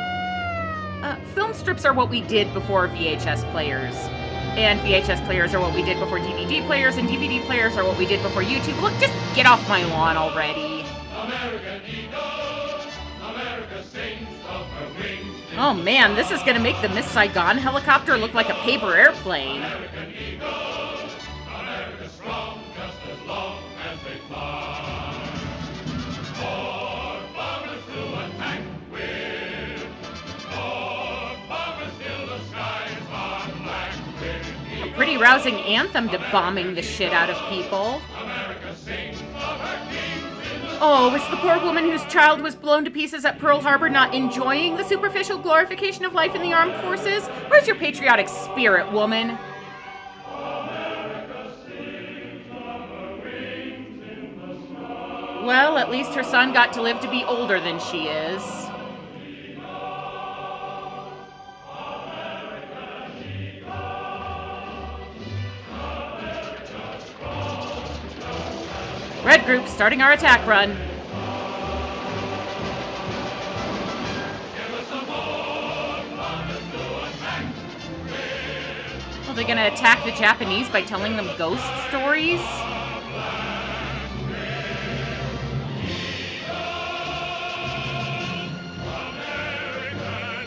Film strips are what we did before VHS players. And VHS players are what we did before DVD players, and DVD players are what we did before YouTube. Look, just get off my lawn already. American Eagle, America sings of her wings. Oh man, this is gonna make the Miss Saigon helicopter look like a paper airplane. American Eagle, pretty rousing anthem to bombing the shit out of people. Oh, was the poor woman whose child was blown to pieces at Pearl Harbor not enjoying the superficial glorification of life in the armed forces? Where's your patriotic spirit, woman? Well, at least her son got to live to be older than she is. Red group starting our attack run. Are they gonna attack the Japanese by telling them ghost stories?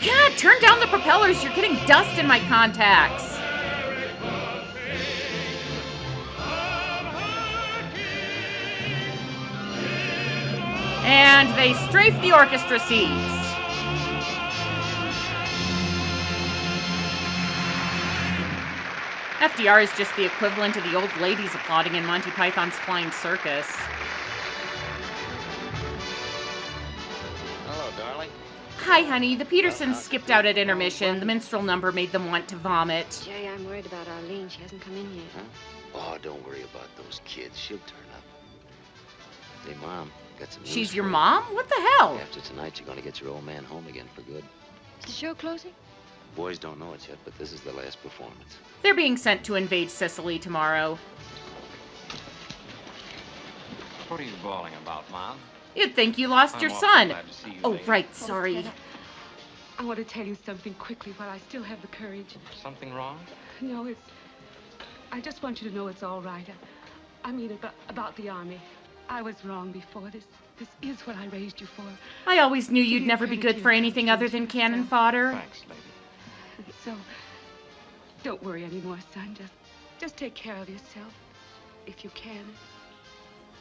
God, turn down the propellers. You're getting dust in my contacts. And they strafe the orchestra seats. FDR is just the equivalent of the old ladies applauding in Monty Python's Flying Circus. Hello, darling. Hi, honey. The Petersons skipped out at intermission. The Minstrel number made them want to vomit. Jay, I'm worried about Arlene. She hasn't come in yet. Huh? Oh, don't worry about those kids. She'll turn up. Hey, Mom, got some news She's your for you. mom? What the hell? After tonight, you're going to get your old man home again for good. Is the show closing? Boys don't know it yet, but this is the last performance. They're being sent to invade Sicily tomorrow. What are you bawling about, Mom? You'd think you lost your I'm son. glad to see you, Oh, lady. right, sorry. I want to tell you something quickly while I still have the courage. Something wrong? No, I just want you to know it's all right. I mean about the Army. I was wrong before. This is what I raised you for. I always knew you'd never be good for anything other than cannon fodder. Thanks, lady. So, don't worry anymore, son. Just take care of yourself, if you can.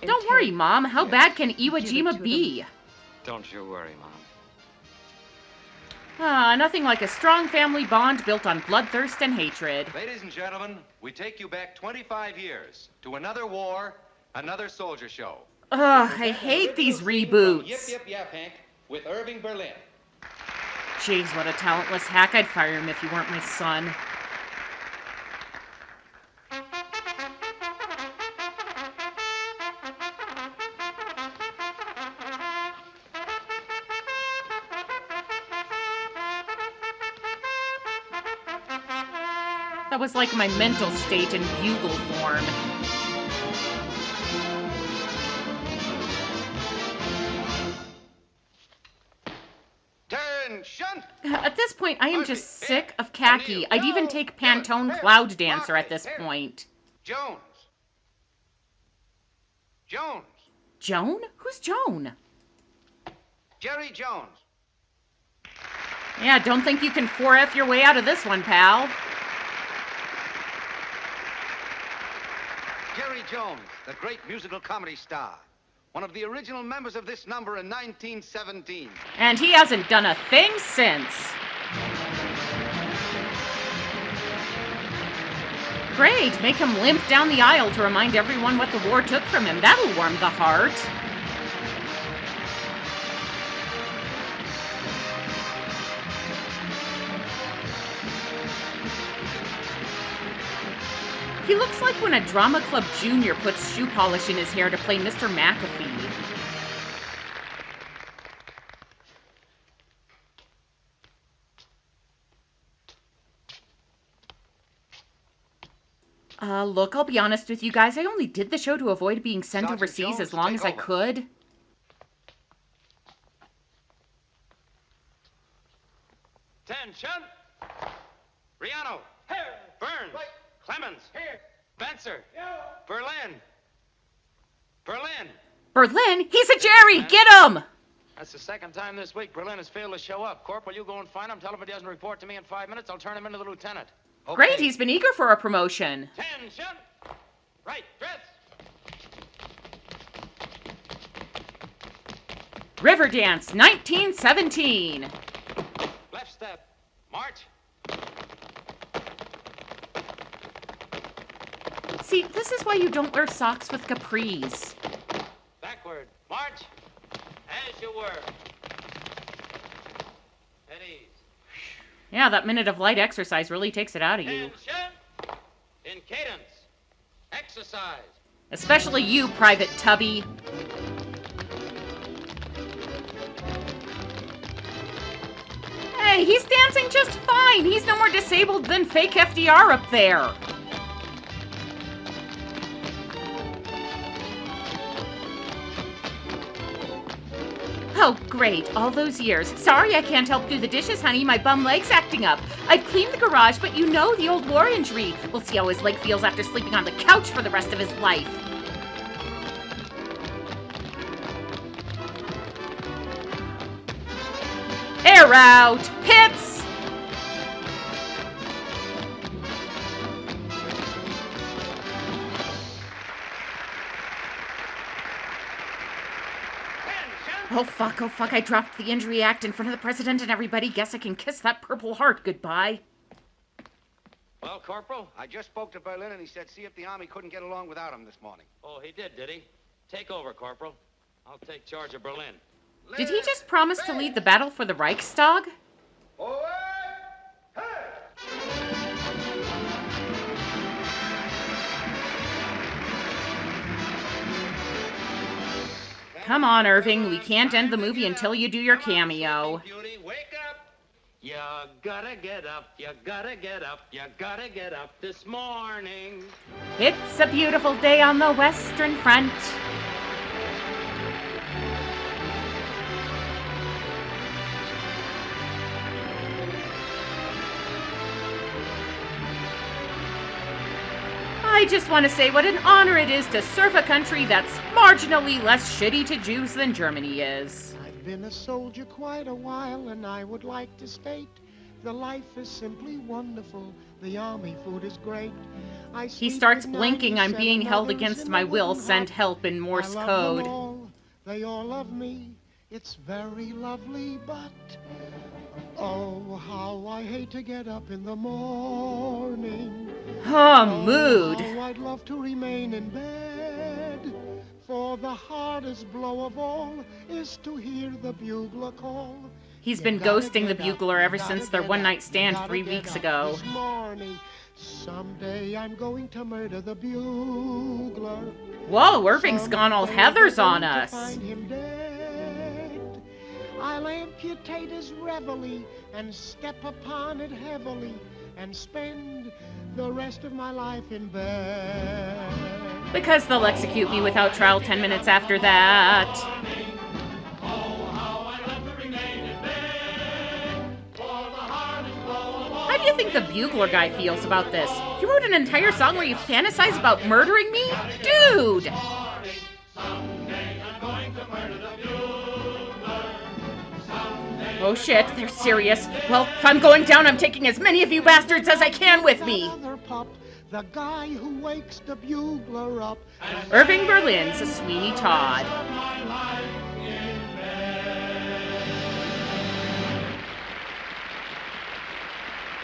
And Don't worry, Mom. How Yes. bad can Give Iwo it Jima to be? Don't you worry, Mom. Nothing like a strong family bond built on bloodthirst and hatred. Ladies and gentlemen, we take you back 25 years to another war, another soldier show. Ugh, I hate these reboots. Yip, yip, yap, Hank, with Irving Berlin. Jeez, what a talentless hack. I'd fire him if he weren't my son. That was like my mental state in bugle form. Attention! At this point, I am just sick of khaki. I'd even take Pantone Cloud Dancer at this point. Jones. Jones. Joan? Who's Joan? Jerry Jones. Yeah, don't think you can 4F your way out of this one, pal. Jerry Jones, the great musical comedy star. One of the original members of this number in 1917. And he hasn't done a thing since. Great, make him limp down the aisle to remind everyone what the war took from him. That'll warm the heart. He looks like when a drama club junior puts shoe polish in his hair to play Mr. McAfee. Look, I'll be honest with you guys. I only did the show to avoid being sent Sergeant overseas Jones, as long take as I over. could. Attention! Riano! Here! Burns! Right. Clemens! Here! Benser! Berlin! Berlin! Berlin? He's a Jerry! Get him! That's the second time this week Berlin has failed to show up. Corporal, you go and find him. Tell him if he doesn't report to me in 5 minutes, I'll turn him into the lieutenant. Great, he's been eager for a promotion. Attention! Right, dress! River Dance, 1917. Left step. March. See, this is why you don't wear socks with capris. Backward. March. As you were. At ease. Yeah, that minute of light exercise really takes it out of you. Attention. In cadence. Exercise. Especially you, Private Tubby. Hey, he's dancing just fine. He's no more disabled than fake FDR up there. Oh, great. All those years. Sorry I can't help do the dishes, honey. My bum leg's acting up. I'd clean the garage, but you know the old war injury. We'll see how his leg feels after sleeping on the couch for the rest of his life. Air out! Hits! Oh fuck, I dropped the injury act in front of the president and everybody. Guess I can kiss that Purple Heart goodbye. Well, Corporal? I just spoke to Berlin and he said see if the Army couldn't get along without him this morning. Oh, he did he? Take over, Corporal. I'll take charge of Berlin. Did he just promise to lead the battle for the Reichstag? Come on, Irving. We can't end the movie until you do your cameo. You gotta get up, you gotta get up, you gotta get up this morning. It's a beautiful day on the Western Front. I just want to say what an honor it is to serve a country that's marginally less shitty to Jews than Germany is. I've been a soldier quite a while, and I would like to state the life is simply wonderful. The army food is great. He starts blinking. I'm being held against my will. Send help in Morse code. They all love me. It's very lovely, but oh, how I hate to get up in the morning. Oh, mood. Oh, I'd love to remain in bed, for the hardest blow of all is to hear the bugler call. He's been ghosting the bugler ever since their one-night stand 3 weeks ago. Someday I'm going to murder the bugler. Whoa, Irving's gone all Heathers on us. I'll amputate his reveille and step upon it heavily and spend the rest of my life in bed. Because they'll execute me without trial 10 minutes after that. How do you think the bugler guy feels about this? You wrote an entire song where you fantasize about murdering me? Dude! Oh shit, they're serious. Well, if I'm going down, I'm taking as many of you bastards as I can with me. The guy who wakes the bugler up. Irving Berlin's a Sweeney Todd.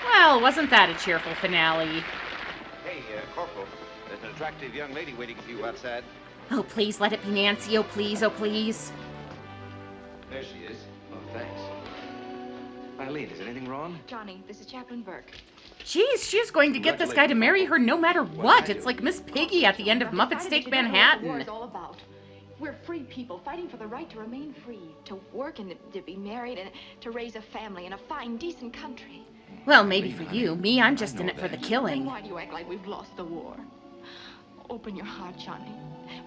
Well, wasn't that a cheerful finale? Hey, Corporal, there's an attractive young lady waiting for you outside. Oh, please let it be Nancy. Oh, please, oh, please. There she is. Oh, thanks. Eileen, is anything wrong? Johnny, this is Chaplain Burke. Jeez, she's going to get this guy to marry her no matter what. It's like Miss Piggy at the end of Muppet Steak Manhattan. What the war is all about. We're free people fighting for the right to remain free, to work and to be married and to raise a family in a fine, decent country. Well, maybe for you. Me, I'm just in it for the killing. Then why do you act like we've lost the war? Open your heart, Johnny.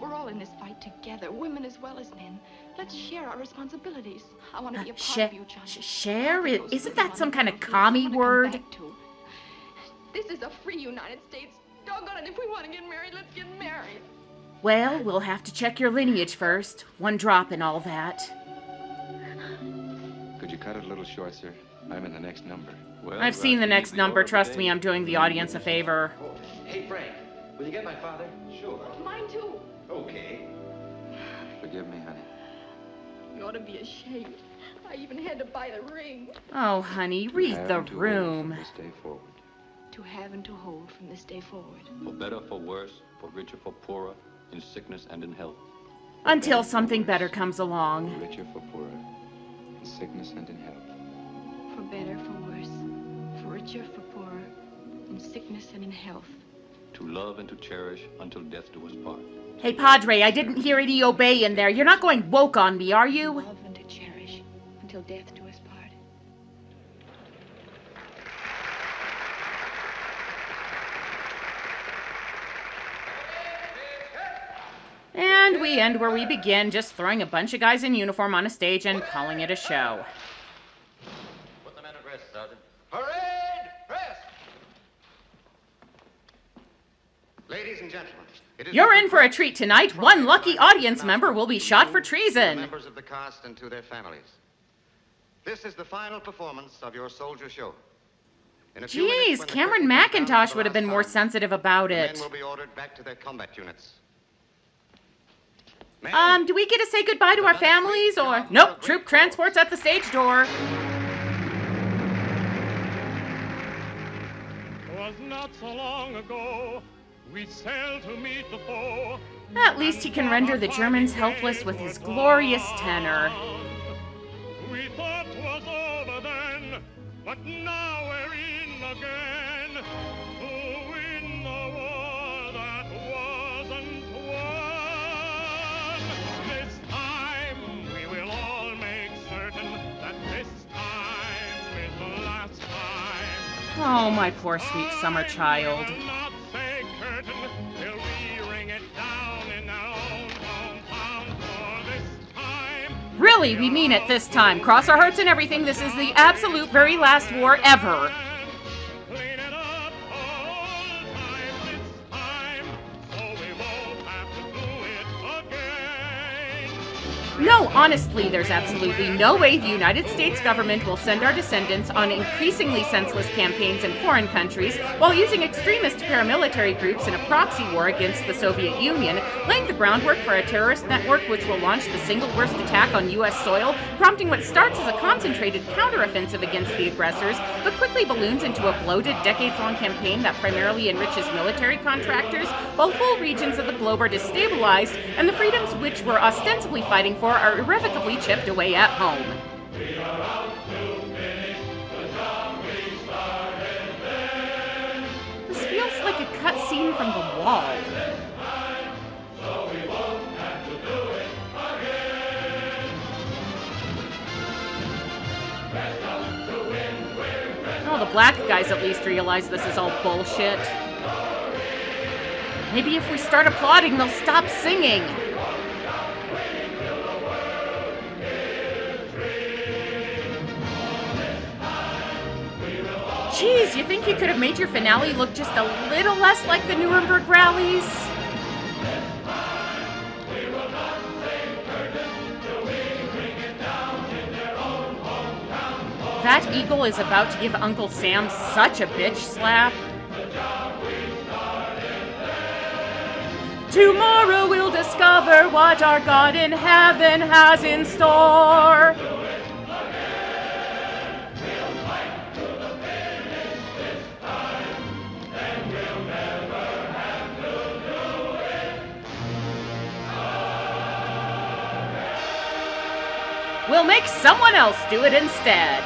We're all in this fight together, women as well as men. Let's share our responsibilities. I want to be a part of you, Johnny. Share? Isn't that some kind of commie word? This is a free United States. Doggone it, if we want to get married, let's get married. Well, we'll have to check your lineage first. One drop and all that. Could you cut it a little short, sir? I'm in the next number. Well, I've seen the next number. Trust me, I'm doing the audience a favor. Hey, Frank, will you get my father? Sure. Mine too. Okay. Forgive me, honey. You ought to be ashamed. I even had to buy the ring. Oh, honey, read the room. Stay forward. to have and to hold from this day forward. For better, for worse, for richer, for poorer, in sickness and in health. Until something better comes along. For richer, for poorer, in sickness and in health. For better, for worse, for richer, for poorer, in sickness and in health. To love and to cherish until death do us part. Hey, Padre, I didn't hear any obey in there. You're not going woke on me, are you? Love and to cherish until death do us part. And we end where we begin, just throwing a bunch of guys in uniform on a stage and calling it a show. Put the men at rest, Sergeant. Parade! Rest! Ladies and gentlemen, it is... You're in for a treat tonight. One lucky audience member will be shot for treason. Members of the cast and to their families. This is the final performance of your soldier show. In a few minutes, Jeez, when the Cameron curtain comes down McIntosh for would the have been last more time, sensitive about the it. men will be ordered back to their combat units. Do we get to say goodbye to our families, or... Nope, troop transport's at the stage door. Was not so long ago, we sailed to meet the foe. At least he can render the Germans helpless with his glorious tenor. We thought 'twas over then, but now we're in again to win the war that wasn't won. This time we will all make certain that this time is the last time. Oh, my poor sweet summer child. We'll not say curtain till we ring it down in our own hometown. For this time Really, we mean it this time. Cross our hearts and everything, this is the absolute very last war ever. No, honestly, there's absolutely no way the United States government will send our descendants on increasingly senseless campaigns in foreign countries while using extremist paramilitary groups in a proxy war against the Soviet Union, laying the groundwork for a terrorist network which will launch the single worst attack on U.S. soil, prompting what starts as a concentrated counteroffensive against the aggressors, but quickly balloons into a bloated, decades-long campaign that primarily enriches military contractors, while whole regions of the globe are destabilized, and the freedoms which we're ostensibly fighting for are irrevocably chipped away at home. We are out to finish the job we started then. This feels like a cutscene from The Wall. So we won't have to do it again. Rest up to win, we're rest. Oh, the black guys at least realize this is all bullshit. Maybe if we start applauding, they'll stop singing. Jeez, you think you could have made your finale look just a little less like the Nuremberg rallies? That eagle is about to give Uncle Sam such a bitch slap. Tomorrow we'll discover what our God in heaven has in store. We'll make someone else do it instead.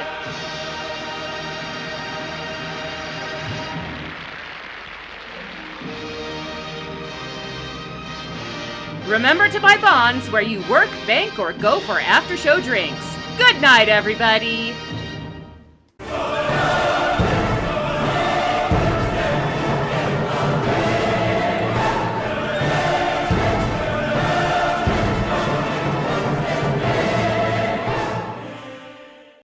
Remember to buy bonds where you work, bank, or go for after-show drinks. Good night, everybody.